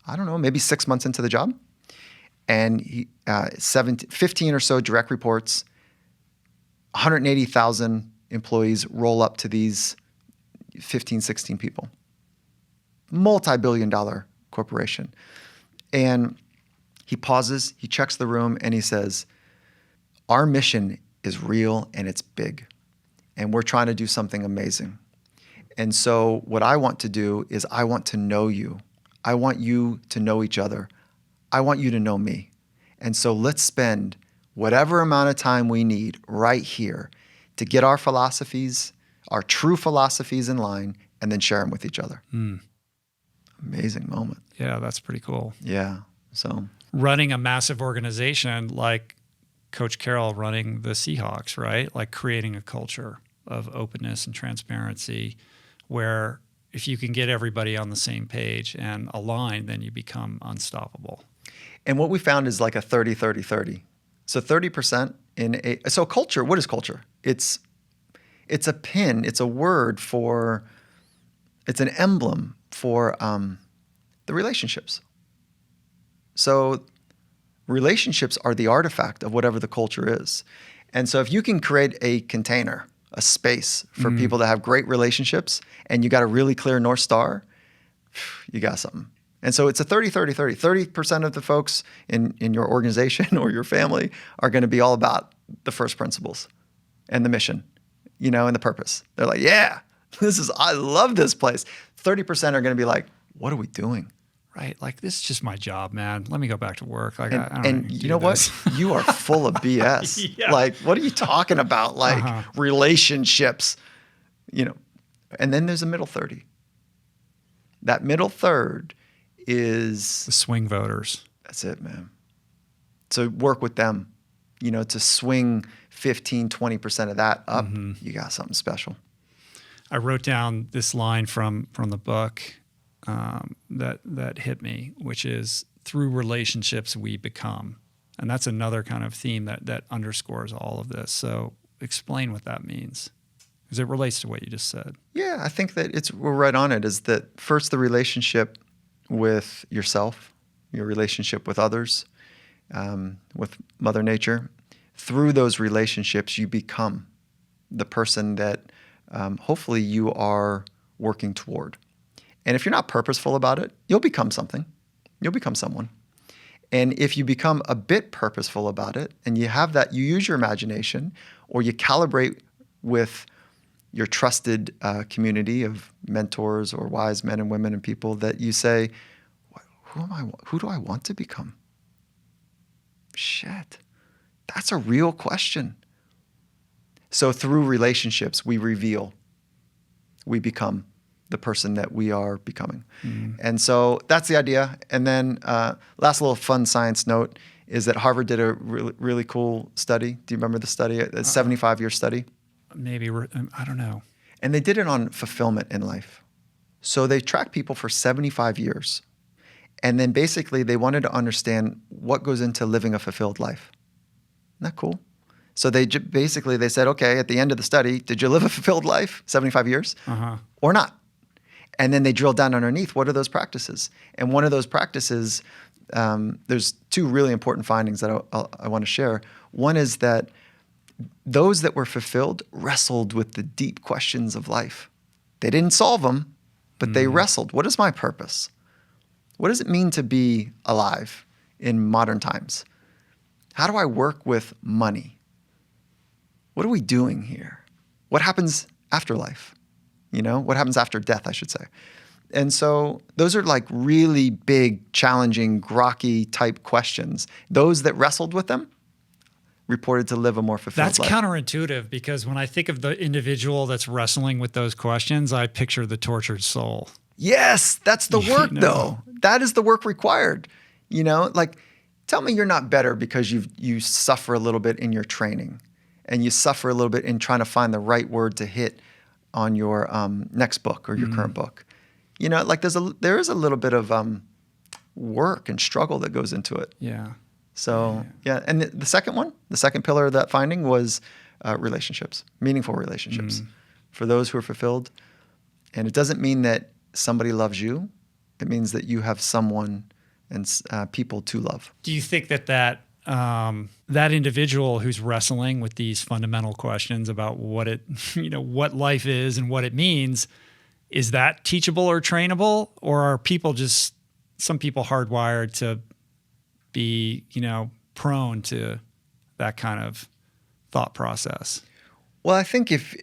B: I don't know, maybe 6 months into the job. And he 15 or so direct reports, 180,000 employees roll up to these 15, 16 people. Multi-billion-dollar corporation. And he pauses, he checks the room, and he says, our mission is real and it's big. And we're trying to do something amazing. And so what I want to do is I want to know you. I want you to know each other. I want you to know me. And so let's spend whatever amount of time we need right here to get our philosophies, our true philosophies in line, and then share them with each other. Amazing moment.
A: Yeah, that's pretty cool.
B: Yeah. So
A: running a massive organization like Coach Carroll running the Seahawks, right? Like creating a culture of openness and transparency where if you can get everybody on the same page and aligned, then you become unstoppable.
B: And what we found is like a 30-30-30. So 30% so culture, what is culture? It's a pin, it's a word for, it's an emblem for the relationships. So relationships are the artifact of whatever the culture is. And so if you can create a container, a space for people to have great relationships, and you got a really clear North Star, you got something. And so it's a 30-30-30. 30% of the folks in your organization or your family are going to be all about the first principles and the mission, and the purpose. They're like, yeah, I love this place. 30% are going to be like, what are we doing?
A: Right. Like, this is just my job, man. Let me go back to work. Like, I don't
B: and you know what? You are full of BS.
A: Yeah.
B: Like, what are you talking about? Like relationships, and then there's a middle 30. That middle third is
A: the swing voters.
B: That's it, man. So work with them, to swing 15, 20% of that up. You got something special.
A: I wrote down this line from the book that hit me, which is, through relationships we become. And that's another kind of theme that underscores all of this. So explain what that means, because it relates to what you just said.
B: Yeah, I think that we're right on it, is that first the relationship with yourself, your relationship with others, with Mother Nature. Through those relationships, you become the person that hopefully you are working toward. And if you're not purposeful about it, you'll become something. You'll become someone. And if you become a bit purposeful about it, and you have that, you use your imagination, or you calibrate with your trusted community of mentors or wise men and women and people, that you say, who do I want to become? Shit, that's a real question. So through relationships, we reveal, we become the person that we are becoming. And so that's the idea. And then last little fun science note is that Harvard did a really cool study. Do you remember the study? A 75-year study?
A: Maybe, I don't know.
B: And they did it on fulfillment in life. So they tracked people for 75 years. And then basically they wanted to understand what goes into living a fulfilled life. Isn't that cool? So they said, okay, at the end of the study, did you live a fulfilled life, 75 years, or not? And then they drilled down underneath, what are those practices? And one of those practices, there's two really important findings that I want to share. One is that those that were fulfilled wrestled with the deep questions of life. They didn't solve them, but they wrestled. What is my purpose? What does it mean to be alive in modern times? How do I work with money? What are we doing here? What happens after life? What happens after death, I should say. And so those are like really big, challenging, grokky type questions. Those that wrestled with them reported to live a more fulfilled life.
A: That's counterintuitive, because when I think of the individual that's wrestling with those questions, I picture the tortured soul.
B: Yes, that's the work though. That is the work required. Tell me you're not better because you suffer a little bit in your training, and you suffer a little bit in trying to find the right word to hit on your next book or your current book. There is a little bit of work and struggle that goes into it.
A: Yeah.
B: So yeah, and the second pillar of that finding was relationships, meaningful relationships for those who are fulfilled. And it doesn't mean that somebody loves you. It means that you have someone and people to love.
A: Do you think that individual who's wrestling with these fundamental questions about what what life is and what it means, is that teachable or trainable, or are some people hardwired to be, prone to that kind of thought process?
B: Well, I think if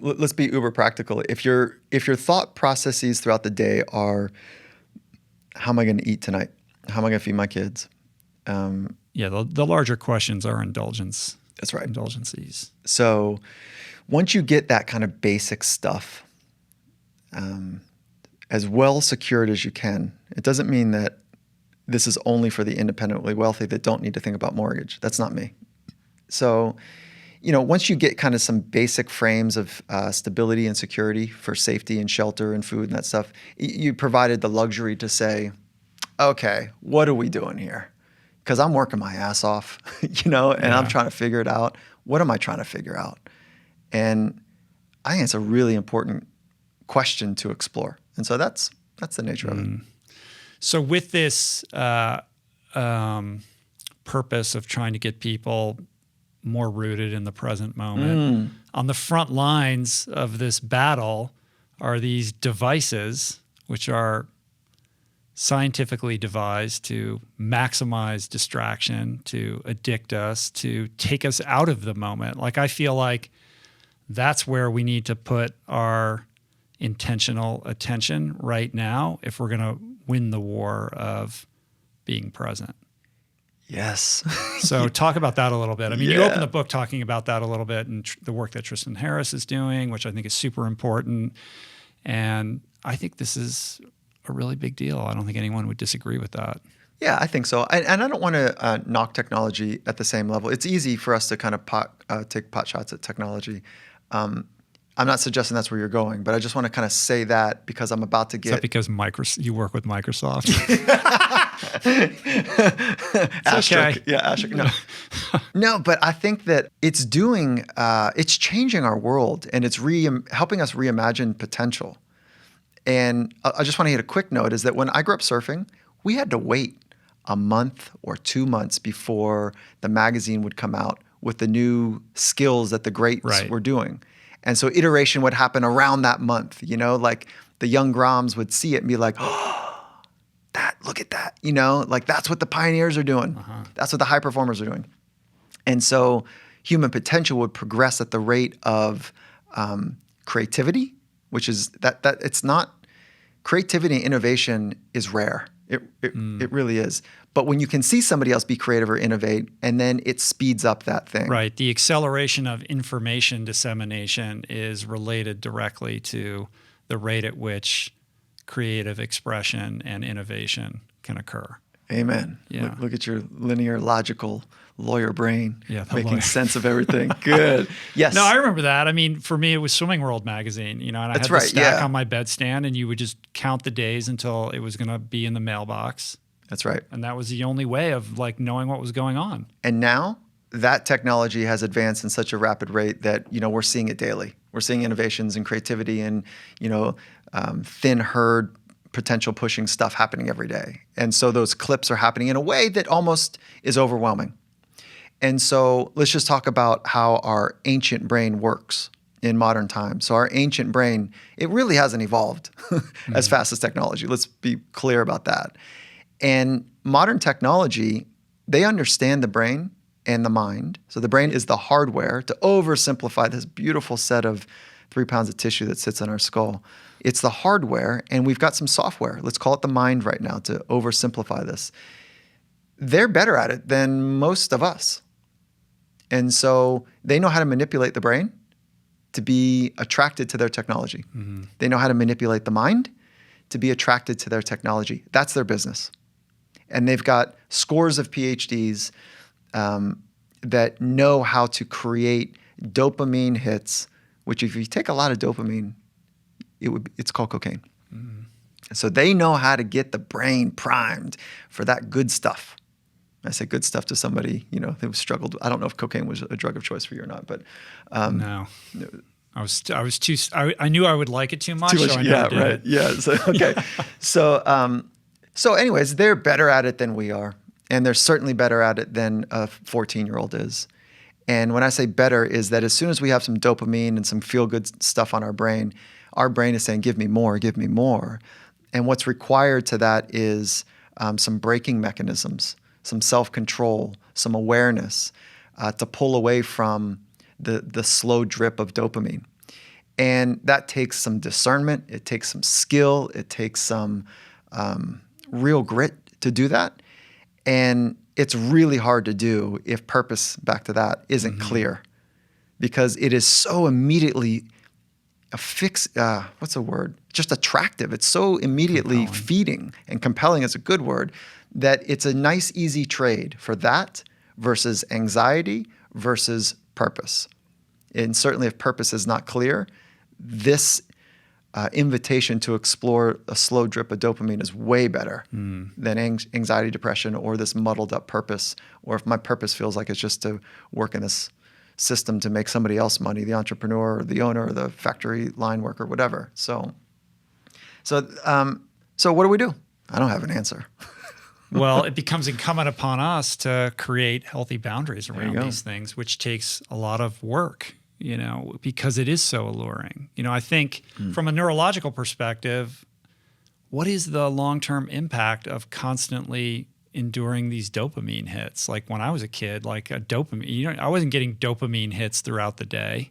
B: let's be uber practical. If your thought processes throughout the day are, how am I going to eat tonight? How am I going to feed my kids?
A: The larger questions are indulgence.
B: That's right.
A: Indulgences.
B: So once you get that kind of basic stuff as well secured as you can, it doesn't mean that this is only for the independently wealthy that don't need to think about mortgage. That's not me. So, once you get kind of some basic frames of stability and security for safety and shelter and food and that stuff, you provided the luxury to say, okay, what are we doing here? Because I'm working my ass off, and I'm trying to figure it out. What am I trying to figure out? And I think it's a really important question to explore. And so that's the nature of it.
A: So with this purpose of trying to get people more rooted in the present moment, on the front lines of this battle are these devices, which are scientifically devised to maximize distraction, to addict us, to take us out of the moment. Like, I feel like that's where we need to put our intentional attention right now if we're going to win the war of being present.
B: Yes.
A: So talk about that a little bit. I mean, you open the book talking about that a little bit, and the work that Tristan Harris is doing, which I think is super important. And I think this is a really big deal. I don't think anyone would disagree with that.
B: Yeah, I think so. And I don't want to knock technology at the same level. It's easy for us to kind of take pot shots at technology. I'm not suggesting that's where you're going, but I just want to kind of say that because I'm about to get...
A: Is that because you work with Microsoft? Okay.
B: Yeah, asterisk. No. No, but I think that it's doing, it's changing our world, and it's helping us reimagine potential. And I just want to hit a quick note is that when I grew up surfing, we had to wait a month or 2 months before the magazine would come out with the new skills that the greats were doing. And so iteration would happen around that month, like the young Groms would see it and be like, oh, look at that, like that's what the pioneers are doing. That's what the high performers are doing. And so human potential would progress at the rate of creativity, which is that it's not, creativity and innovation is rare. It really is. But when you can see somebody else be creative or innovate, and then it speeds up that thing.
A: Right. The acceleration of information dissemination is related directly to the rate at which creative expression and innovation can occur.
B: Amen.
A: Yeah.
B: Look at your linear, logical lawyer brain making sense of everything. Good. Yes.
A: No, I remember that. I mean, for me, it was Swimming World magazine, and I had the stack on my bedstand, and you would just count the days until it was going to be in the mailbox.
B: That's right.
A: And that was the only way of knowing what was going on.
B: And now that technology has advanced in such a rapid rate that, we're seeing it daily. We're seeing innovations and creativity and, thin herd potential pushing stuff happening every day. And so those clips are happening in a way that almost is overwhelming. And so let's just talk about how our ancient brain works in modern times. So our ancient brain, it really hasn't evolved as fast as technology. Let's be clear about that. And modern technology, they understand the brain and the mind. So the brain is the hardware to oversimplify this beautiful set of 3 pounds of tissue that sits on our skull. It's the hardware, and we've got some software. Let's call it the mind right now to oversimplify this. They're better at it than most of us. And so they know how to manipulate the brain to be attracted to their technology. They know how to manipulate the mind to be attracted to their technology. That's their business. And they've got scores of PhDs that know how to create dopamine hits, which if you take a lot of dopamine, it's called cocaine. So they know how to get the brain primed for that good stuff. I say good stuff to somebody, who struggled. I don't know if cocaine was a drug of choice for you or not, but
A: no. I knew I would like it too much. So I
B: yeah,
A: never did
B: right.
A: it.
B: Yeah. So okay. So anyways, they're better at it than we are, and they're certainly better at it than a 14-year-old is. And when I say better, is that as soon as we have some dopamine and some feel-good stuff on our brain is saying, "Give me more, give me more." And what's required to that is some braking mechanisms, some self-control, some awareness to pull away from the slow drip of dopamine. And that takes some discernment. It takes some skill. It takes some real grit to do that. And it's really hard to do if purpose, back to that, isn't clear. Because it is so immediately what's a word? Just attractive. It's so immediately feeding, and compelling is a good word, that it's a nice, easy trade for that versus anxiety versus purpose. And certainly if purpose is not clear, this invitation to explore a slow drip of dopamine is way better than anxiety, depression, or this muddled up purpose. Or if my purpose feels like it's just to work in this system to make somebody else money, the entrepreneur or the owner or the factory line worker, whatever. So what do? I don't have an answer.
A: Well, it becomes incumbent upon us to create healthy boundaries around these things, which takes a lot of work, because it is so alluring. I think from a neurological perspective, what is the long-term impact of constantly enduring these dopamine hits? Like when I was a kid, like a dopamine, I wasn't getting dopamine hits throughout the day.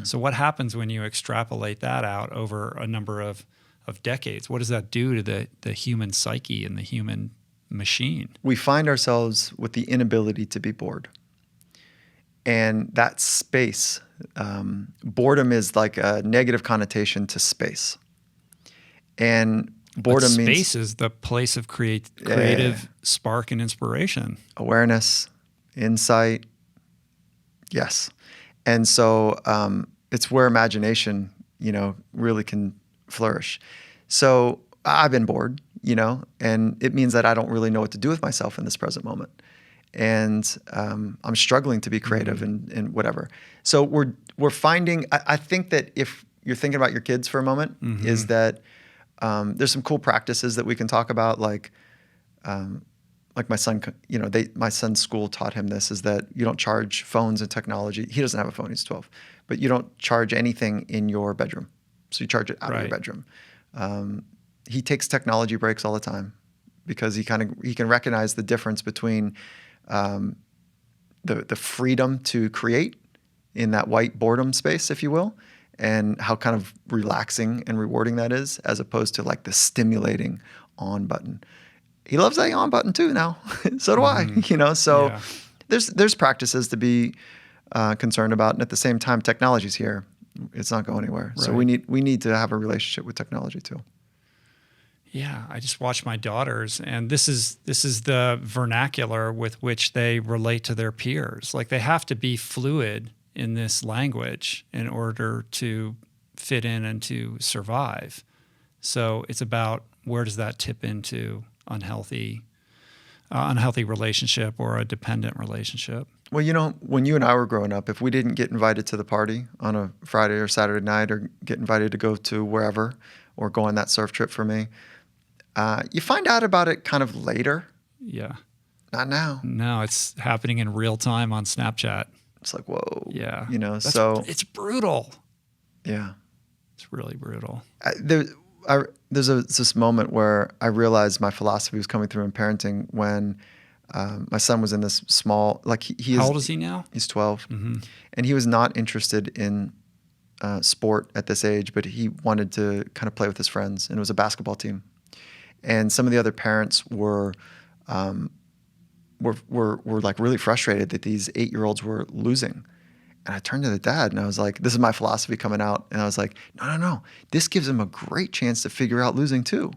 A: So what happens when you extrapolate that out over a number of decades? What does that do to the human psyche and the human machine?
B: We find ourselves with the inability to be bored. And that space, boredom is like a negative connotation to space. And boredom means
A: space is the place of creative spark and inspiration.
B: Awareness, insight. Yes. And so it's where imagination, really can flourish. So I've been bored, and it means that I don't really know what to do with myself in this present moment. And I'm struggling to be creative and whatever. So we're finding, I think that if you're thinking about your kids for a moment, is that there's some cool practices that we can talk about, like my son, my son's school taught him this, is that you don't charge phones and technology. He doesn't have a phone, he's 12, but you don't charge anything in your bedroom. So you charge it out of your bedroom. He takes technology breaks all the time because he can recognize the difference between the freedom to create in that white boredom space, if you will, and how kind of relaxing and rewarding that is, as opposed to like the stimulating on button. He loves that on button too now. So do I, so
A: Yeah.
B: there's practices to be concerned about. And at the same time, technology's here. It's not going anywhere.
A: Right.
B: So we need to have a relationship with technology too.
A: Yeah, I just watch my daughters, and this is the vernacular with which they relate to their peers. Like, they have to be fluid in this language in order to fit in and to survive. So it's about, where does that tip into unhealthy relationship or a dependent relationship?
B: Well, when you and I were growing up, if we didn't get invited to the party on a Friday or Saturday night, or get invited to go to wherever, or go on that surf trip for me, you find out about it kind of later.
A: Yeah.
B: Not now.
A: No, it's happening in real time on Snapchat.
B: It's like, whoa.
A: Yeah. It's brutal.
B: Yeah.
A: It's really brutal.
B: There's this moment where I realized my philosophy was coming through in parenting when my son was in this small,
A: How old is he now?
B: He's 12. And he was not interested in sport at this age, but he wanted to kind of play with his friends, and it was a basketball team. And some of the other parents were like really frustrated that these 8-year-olds were losing. And I turned to the dad and I was like, this is my philosophy coming out. And I was like, no. This gives him a great chance to figure out losing too.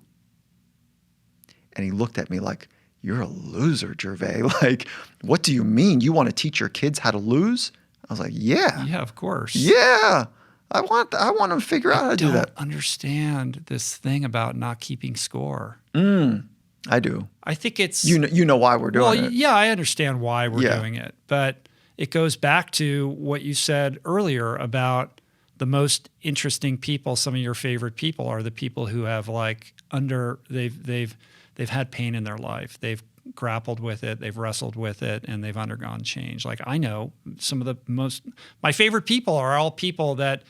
B: And he looked at me like, you're a loser, Gervais. Like, what do you mean? You want to teach your kids how to lose? I was like, yeah.
A: Yeah, of course.
B: Yeah. I want them to figure out how to do that.
A: I don't understand this thing about not keeping score.
B: I do.
A: I think it's...
B: You know why we're doing it.
A: Yeah, I understand why we're doing it. But it goes back to what you said earlier about the most interesting people. Some of your favorite people are the people who have they've had pain in their life. They've grappled with it, they've wrestled with it, and they've undergone change. Like, I know some of my favorite people are all people that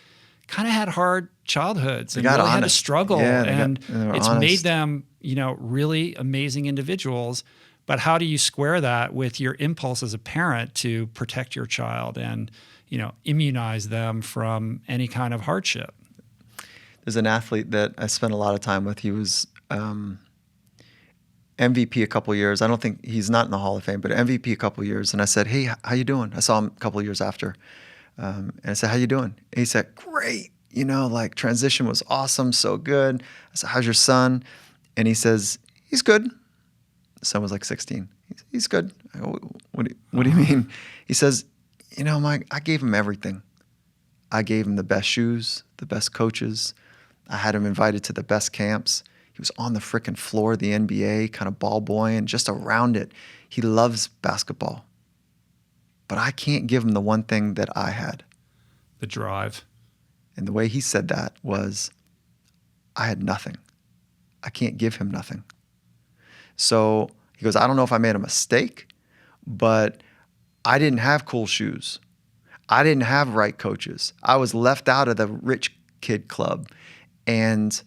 A: kind of had hard childhoods and really had to struggle. And it's made them, really amazing individuals. But how do you square that with your impulse as a parent to protect your child and, immunize them from any kind of hardship?
B: There's an athlete that I spent a lot of time with. He was MVP a couple years. I don't think he's not in the Hall of Fame, but MVP a couple years. And I said, hey, how you doing? I saw him a couple of years after. And I said, how you doing? And he said, great. Transition was awesome. So good. I said, how's your son? And he says, he's good. The son was like 16. He's good. I go, what do you mean? He says, Mike, I gave him everything. I gave him the best shoes, the best coaches. I had him invited to the best camps. He was on the frickin' floor of the NBA, kind of ball boying, just around it. He loves basketball. But I can't give him the one thing that I had.
A: The drive.
B: And the way he said that was, I had nothing. I can't give him nothing. So he goes, I don't know if I made a mistake, but I didn't have cool shoes. I didn't have right coaches. I was left out of the rich kid club. And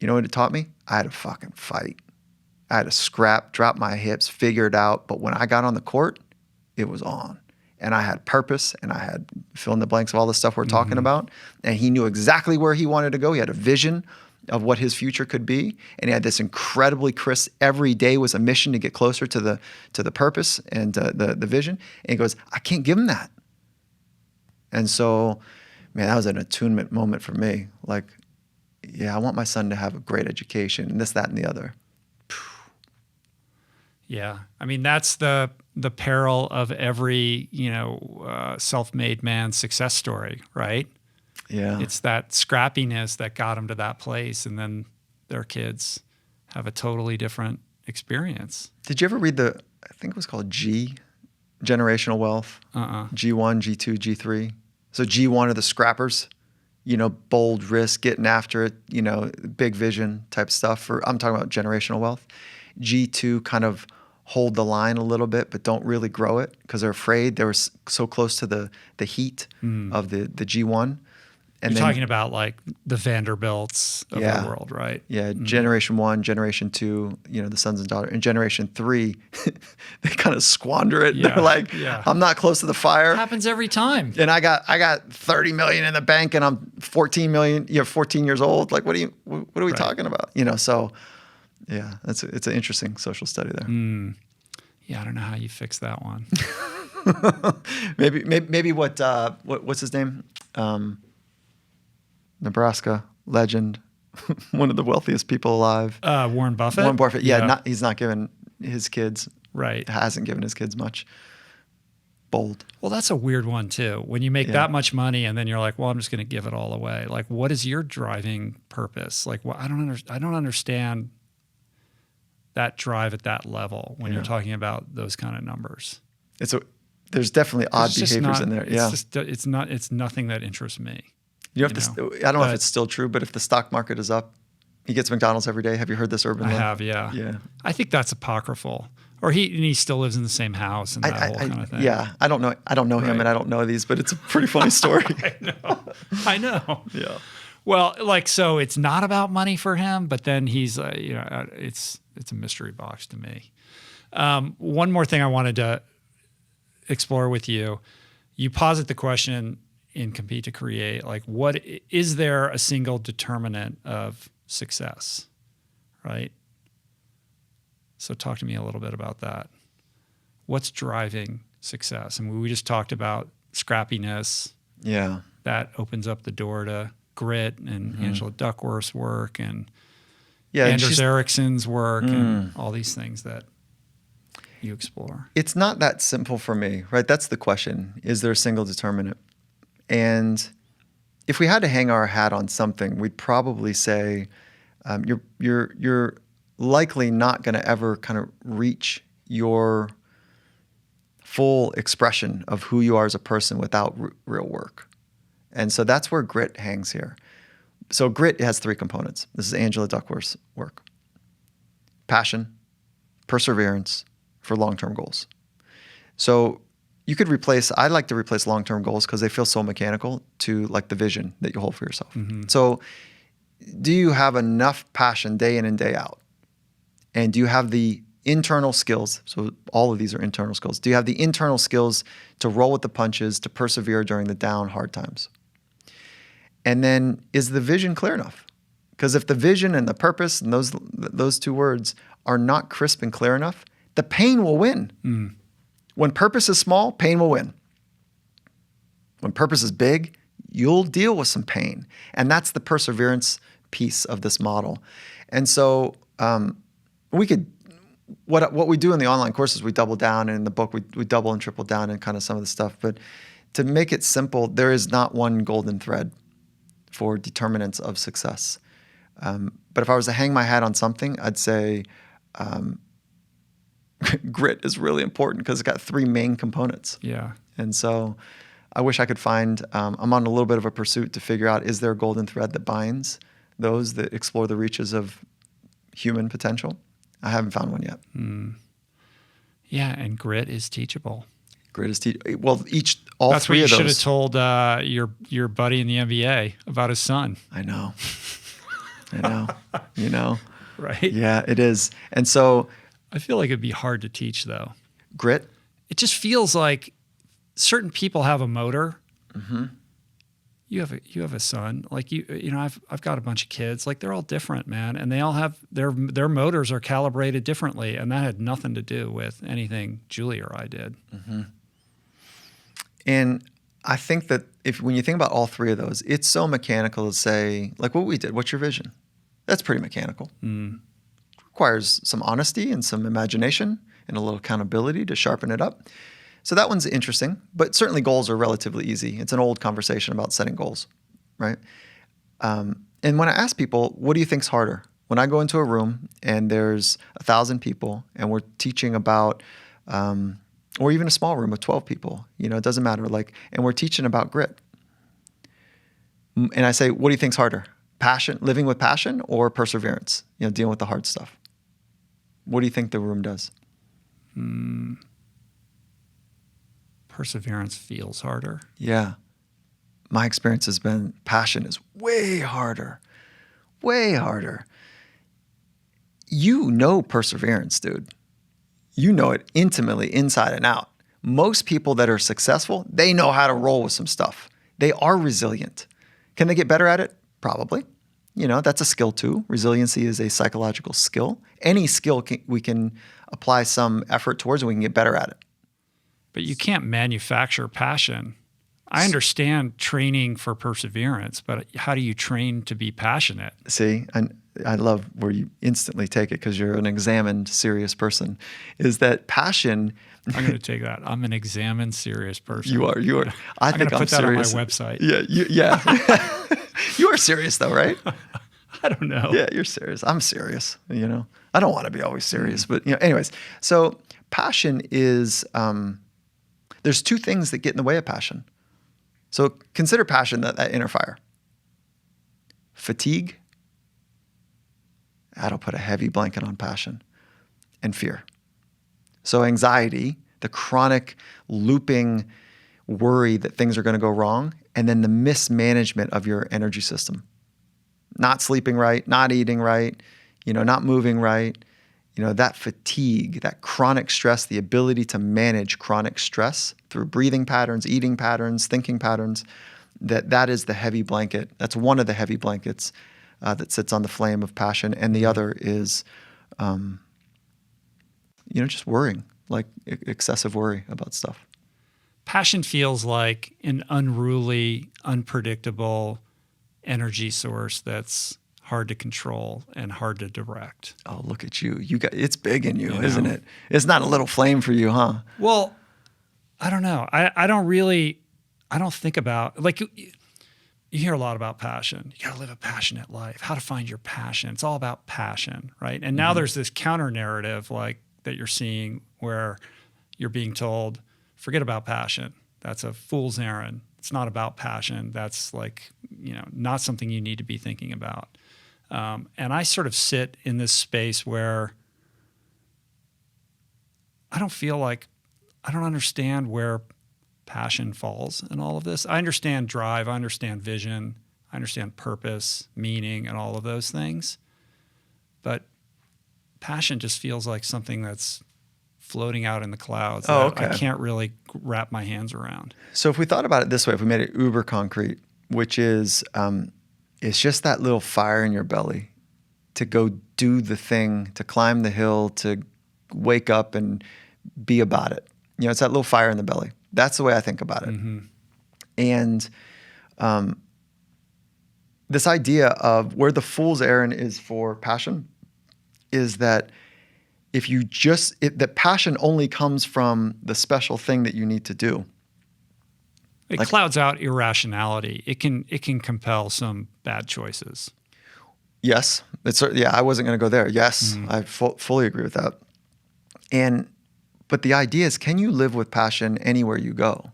B: you know what it taught me? I had to fucking fight. I had to scrap, drop my hips, figure it out. But when I got on the court, it was on. And I had purpose, and I had fill in the blanks of all the stuff we're talking about. And he knew exactly where he wanted to go. He had a vision of what his future could be. And he had this incredibly crisp, every day was a mission to get closer to the purpose and the vision. And he goes, I can't give him that. And so, man, that was an attunement moment for me. Like, yeah, I want my son to have a great education, and this, that, and the other.
A: Yeah. I mean, that's the peril of every, self-made man's success story, right?
B: Yeah.
A: It's that scrappiness that got him to that place. And then their kids have a totally different experience.
B: Did you ever read I think it was called G, Generational Wealth? G1, G2, G3. So G1 are the scrappers, bold risk, getting after it, big vision type stuff. I'm talking about generational wealth. G2 kind of hold the line a little bit, but don't really grow it because they're afraid. They were so close to the heat of the G1. And
A: You're talking about like the Vanderbilts of the world, right?
B: Yeah, Generation 1, Generation 2, the sons and daughters. And Generation 3, they kind of squander it.
A: Yeah.
B: They're like, I'm not close to the fire.
A: It happens every time.
B: And I got 30 million in the bank and I'm 14 million, 14 years old. Like, what are we talking about? So yeah, it's an interesting social study there.
A: Yeah, I don't know how you fix that one.
B: maybe what's his name? Nebraska legend, one of the wealthiest people alive.
A: Warren Buffett?
B: Warren Buffett, yeah. He's not given his kids,
A: right?
B: Hasn't given his kids much. Bold.
A: Well, that's a weird one too. When you make that much money and then you're like, well, I'm just going to give it all away. Like, what is your driving purpose? Like, I don't understand that drive at that level when you're talking about those kind of numbers.
B: There's definitely odd behaviors in there.
A: It's nothing that interests me.
B: I don't know if it's still true, but if the stock market is up, he gets McDonald's every day. Have you heard this urban legend?
A: I have, yeah.
B: Yeah.
A: I think that's apocryphal. Or he still lives in the same house and that whole kind of thing.
B: Yeah. I don't know him and I don't know these, but it's a pretty funny story.
A: I know.
B: Yeah.
A: Well, so it's not about money for him, but then he's, it's a mystery box to me. One more thing I wanted to explore with you. You posit the question in Compete to Create, what is there a single determinant of success, right? So talk to me a little bit about that. What's driving success? And we just talked about scrappiness.
B: Yeah.
A: That opens up the door to grit and Angela Duckworth's work and Anders Ericsson's work and all these things that you explore.
B: It's not that simple for me, right? That's the question. Is there a single determinant? And if we had to hang our hat on something, we'd probably say you're likely not going to ever kind of reach your full expression of who you are as a person without real work. And so that's where grit hangs here. So grit has 3 components. This is Angela Duckworth's work. Passion, perseverance for long-term goals. So I like to replace long-term goals because they feel so mechanical to like the vision that you hold for yourself. So do you have enough passion day in and day out? And do you have the internal skills? So all of these are internal skills. Do you have the internal skills to roll with the punches, to persevere during the down, hard times? And then is the vision clear enough? Because if the vision and the purpose and those 2 words are not crisp and clear enough, the pain will win. When purpose is small, pain will win. When purpose is big, you'll deal with some pain. And that's the perseverance piece of this model. And so we could, what we do in the online courses, we double down, and in the book, we double and triple down in kind of some of the stuff. But to make it simple, there is not one golden thread for determinants of success. But if I was to hang my hat on something, I'd say grit is really important because it's got 3 main components.
A: Yeah.
B: And so I wish I could find, I'm on a little bit of a pursuit to figure out, is there a golden thread that binds those that explore the reaches of human potential? I haven't found one yet.
A: Yeah, and grit is teachable.
B: Grit is all
A: That's
B: 3 of those.
A: That's what you should have told your buddy in the NBA about his son.
B: I know.
A: Right?
B: Yeah, it is. And so
A: I feel like it'd be hard to teach, though.
B: Grit?
A: It just feels like certain people have a motor. You have a son. Like I've got a bunch of kids. Like they're all different, man, and they all have their motors are calibrated differently, and that had nothing to do with anything Julie or I did.
B: And I think that when you think about all 3 of those, it's so mechanical to say, like what we did. What's your vision? That's pretty mechanical. Requires some honesty and some imagination and a little accountability to sharpen it up. So that one's interesting, but certainly goals are relatively easy. It's an old conversation about setting goals, right? And when I ask people, what do you think's harder? When I go into a room and there's 1,000 people and we're teaching about, or even a small room of 12 people, it doesn't matter. And we're teaching about grit. And I say, what do you think's harder? Passion, living with passion, or perseverance? Dealing with the hard stuff. What do you think the room does?
A: Perseverance feels harder.
B: Yeah. My experience has been passion is way harder. Way harder. Perseverance, dude. You know it intimately, inside and out. Most people that are successful, they know how to roll with some stuff. They are resilient. Can they get better at it? Probably. That's a skill too. Resiliency is a psychological skill. Any skill we can apply some effort towards and we can get better at it.
A: But you can't manufacture passion. I understand training for perseverance, but how do you train to be passionate?
B: See, I love where you instantly take it because you're an examined, serious person, is that passion.
A: I'm going to take that. I'm an examined, serious person.
B: You are.
A: I'm going to put that on my website.
B: Yeah. You are serious though, right?
A: I don't know.
B: Yeah, you're serious. I'm serious. I don't want to be always serious, but anyways. So passion is, there's two things that get in the way of passion. So consider passion, that inner fire. Fatigue, that'll put a heavy blanket on passion, and fear. So anxiety, the chronic looping worry that things are going to go wrong, and then the mismanagement of your energy system. Not sleeping right, not eating right, not moving right. That fatigue, that chronic stress, the ability to manage chronic stress through breathing patterns, eating patterns, thinking patterns, that is the heavy blanket. That's one of the heavy blankets that sits on the flame of passion. And the other is, just worrying, like excessive worry about stuff.
A: Passion feels like an unruly, unpredictable energy source that's hard to control and hard to direct.
B: Oh, look at you. It's big in you, isn't it? It's not a little flame for you, huh?
A: Well, I don't know. I don't think about, you hear a lot about passion. You got to live a passionate life, how to find your passion. It's all about passion, right? And now there's this counter narrative that you're seeing where you're being told, forget about passion. That's a fool's errand. It's not about passion. That's not something you need to be thinking about. And I sort of sit in this space where I don't understand where passion falls in all of this. I understand drive, I understand vision, I understand purpose, meaning, and all of those things. But passion just feels like something that's floating out in the clouds that I can't really wrap my hands around.
B: So if we thought about it this way, if we made it uber concrete, which is it's just that little fire in your belly to go do the thing, to climb the hill, to wake up and be about it. It's that little fire in the belly. That's the way I think about it. Mm-hmm. And this idea of where the fool's errand is for passion is that that passion only comes from the special thing that you need to do.
A: It clouds out irrationality. It can compel some bad choices.
B: Yes. I wasn't going to go there. Yes, I fully agree with that. But the idea is, can you live with passion anywhere you go?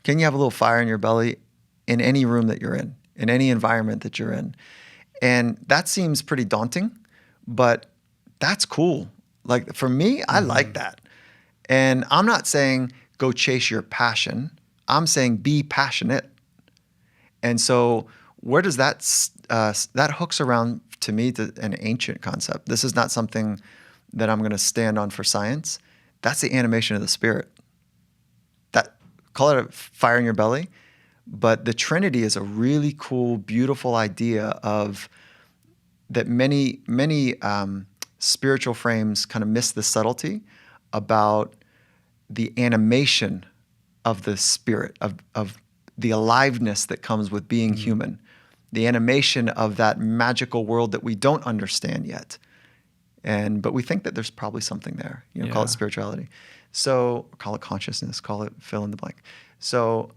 B: Can you have a little fire in your belly in any room that you're in any environment that you're in? And that seems pretty daunting, but that's cool. For me, I like that. And I'm not saying go chase your passion. I'm saying be passionate. And so where does that hooks around to me to an ancient concept. This is not something that I'm going to stand on for science. That's the animation of the spirit. Call it a fire in your belly. But the Trinity is a really cool, beautiful idea of that many spiritual frames kind of miss the subtlety about the animation of the spirit, of the aliveness that comes with being human, the animation of that magical world that we don't understand yet. But we think that there's probably something there, call it spirituality. So call it consciousness, call it fill in the blank. So,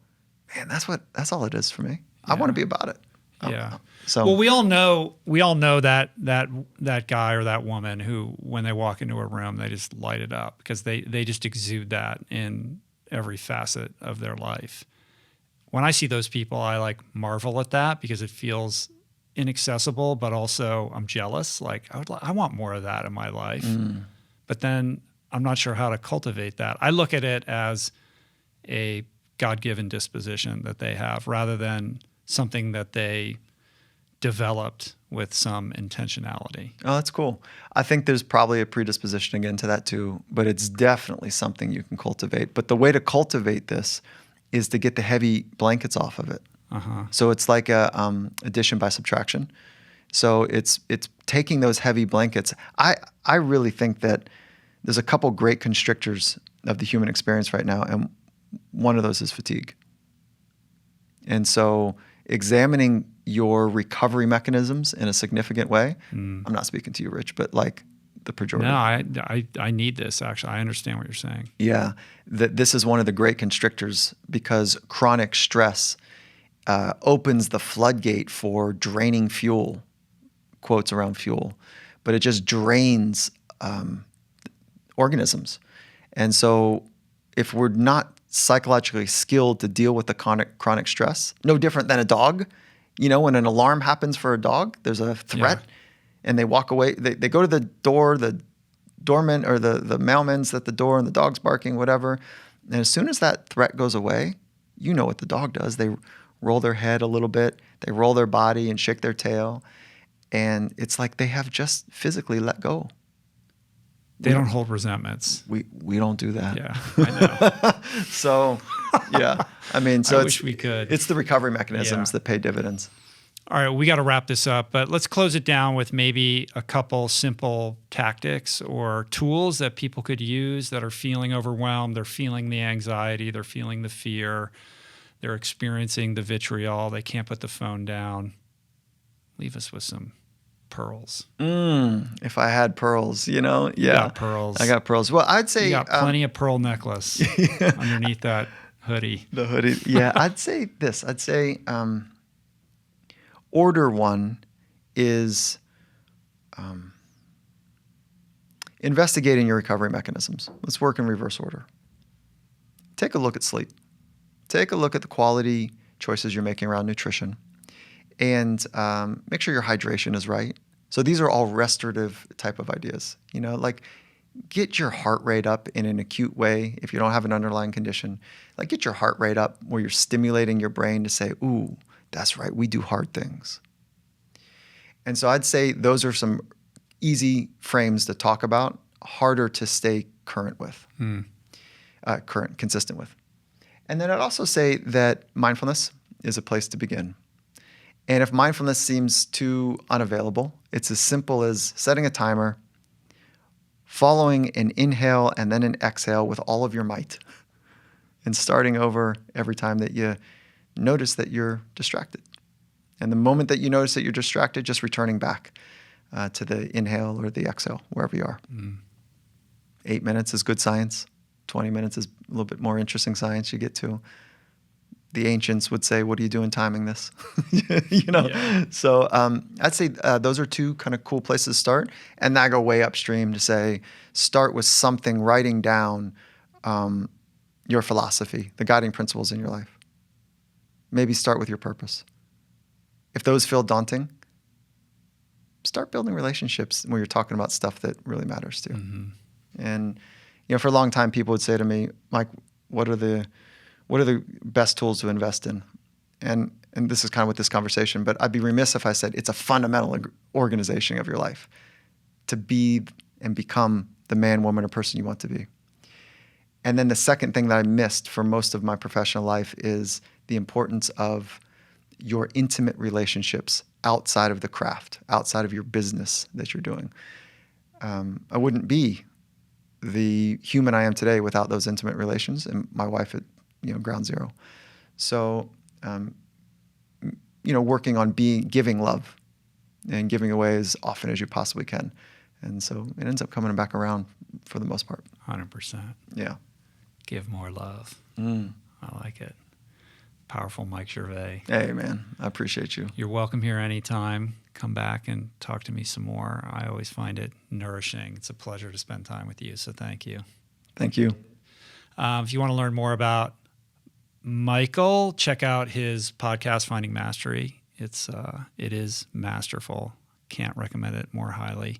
B: man, that's all it is for me. I want to be about it.
A: Yeah.
B: So
A: well, we all know that guy or that woman who, when they walk into a room, they just light it up because they just exude that in every facet of their life. When I see those people, I like marvel at that because it feels inaccessible, but also I'm jealous. Like I want more of that in my life, but then I'm not sure how to cultivate that. I look at it as a God-given disposition that they have rather than something that they developed with some intentionality.
B: Oh, that's cool. I think there's probably a predisposition again to that too, but it's definitely something you can cultivate. But the way to cultivate this is to get the heavy blankets off of it. So it's like a addition by subtraction. So it's taking those heavy blankets. I really think that there's a couple great constrictors of the human experience right now, and one of those is fatigue. And so examining your recovery mechanisms in a significant way. I'm not speaking to you, Rich, but like the pejorative.
A: No, I need this, actually. I understand what you're saying.
B: Yeah, that this is one of the great constrictors because chronic stress opens the floodgate for draining fuel, quotes around fuel, but it just drains organisms. And so if we're not psychologically skilled to deal with the chronic stress, no different than a dog. You know, when an alarm happens for a dog, there's a threat, and they walk away. They go to the door, the doorman or the mailman's at the door, and the dog's barking, whatever. And as soon as that threat goes away, you know what the dog does. They roll their head a little bit, they roll their body and shake their tail, and it's like they have just physically let go.
A: They don't hold resentments.
B: We don't do that.
A: Yeah, I know.
B: So, yeah. I mean, so
A: I wish we could.
B: It's the recovery mechanisms that pay dividends.
A: All right, we got to wrap this up, but let's close it down with maybe a couple simple tactics or tools that people could use that are feeling overwhelmed, they're feeling the anxiety, they're feeling the fear, they're experiencing the vitriol, they can't put the phone down. Leave us with some pearls.
B: If I had pearls, you know,
A: You got pearls.
B: I got pearls. Well, I'd say
A: You got plenty of pearl necklace underneath that hoodie.
B: The hoodie. Yeah, I'd say this. I'd say order one is investigating your recovery mechanisms. Let's work in reverse order. Take a look at sleep. Take a look at the quality choices you're making around nutrition, and make sure your hydration is right. So these are all restorative type of ideas. You know, like get your heart rate up in an acute way if you don't have an underlying condition. Like get your heart rate up where you're stimulating your brain to say, ooh, that's right, we do hard things. And so I'd say those are some easy frames to talk about, harder to stay current with, consistent with. And then I'd also say that mindfulness is a place to begin. And if mindfulness seems too unavailable, it's as simple as setting a timer, following an inhale and then an exhale with all of your might, and starting over every time that you notice that you're distracted. And the moment that you notice that you're distracted, just returning back to the inhale or the exhale, wherever you are. 8 minutes is good science. 20 minutes is a little bit more interesting science you get to. The ancients would say, what are you doing timing this? You know? Yeah. So I'd say those are two kind of cool places to start. And I go way upstream to say, start with something, writing down your philosophy, the guiding principles in your life. Maybe start with your purpose. If those feel daunting, start building relationships where you're talking about stuff that really matters to you. And, you know, for a long time, people would say to me, Mike, what are the best tools to invest in? And this is kind of with this conversation, but I'd be remiss if I said it's a fundamental organization of your life to be and become the man, woman, or person you want to be. And then the second thing that I missed for most of my professional life is the importance of your intimate relationships outside of the craft, outside of your business that you're doing. I wouldn't be the human I am today without those intimate relations, and my wife at ground zero. So, working on giving love and giving away as often as you possibly can. And so it ends up coming back around for the most part.
A: 100%.
B: Yeah.
A: Give more love. I like it. powerful Mike Gervais.
B: Hey, man, I appreciate you.
A: You're welcome here anytime. Come back and talk to me some more. I always find it nourishing. It's a pleasure to spend time with you, so thank you.
B: Thank you.
A: If you want to learn more about Michael, check out his podcast, Finding Mastery. It is masterful. Can't recommend it more highly.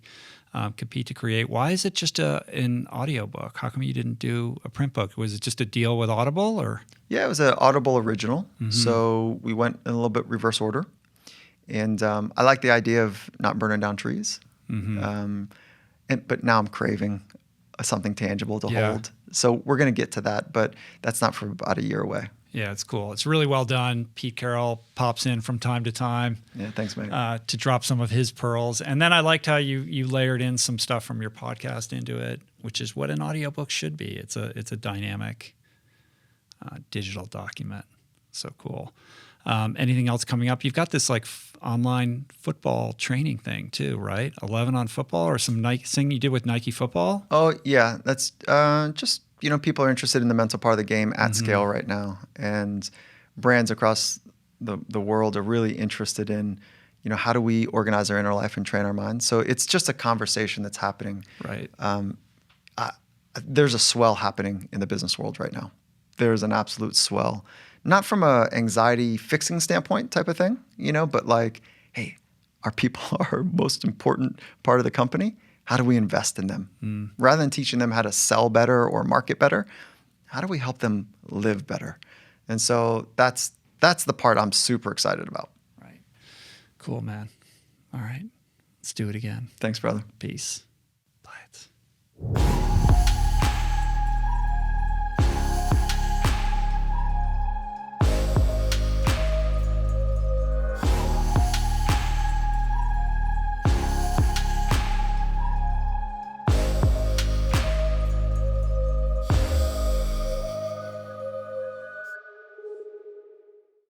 A: Compete to Create. Why is it just an audiobook? How come you didn't do a print book? Was it just a deal with Audible, or?
B: Yeah, it was an Audible original. So we went in a little bit reverse order. And I like the idea of not burning down trees. But now I'm craving something tangible to hold. So we're going to get to that, but that's not for about a year away.
A: Yeah, it's cool. It's really well done. Pete Carroll pops in from time to time.
B: Yeah, thanks, mate.
A: To drop some of his pearls. And then I liked how you layered in some stuff from your podcast into it, which is what an audiobook should be. It's a dynamic digital document. So cool. Anything else coming up? You've got this online football training thing too, right? 11 on football, or some Nike thing you did with Nike football?
B: Oh, yeah. That's just, people are interested in the mental part of the game at scale right now. And brands across the world are really interested in, how do we organize our inner life and train our minds? So it's just a conversation that's happening.
A: Right.
B: There's a swell happening in the business world right now. There's an absolute swell. Not from a anxiety fixing standpoint type of thing, but hey, our people are our most important part of the company. How do we invest in them? Rather than teaching them how to sell better or market better, how do we help them live better? And so that's the part I'm super excited about.
A: Right. Cool, man. All right. Let's do it again.
B: Thanks, brother.
A: Peace.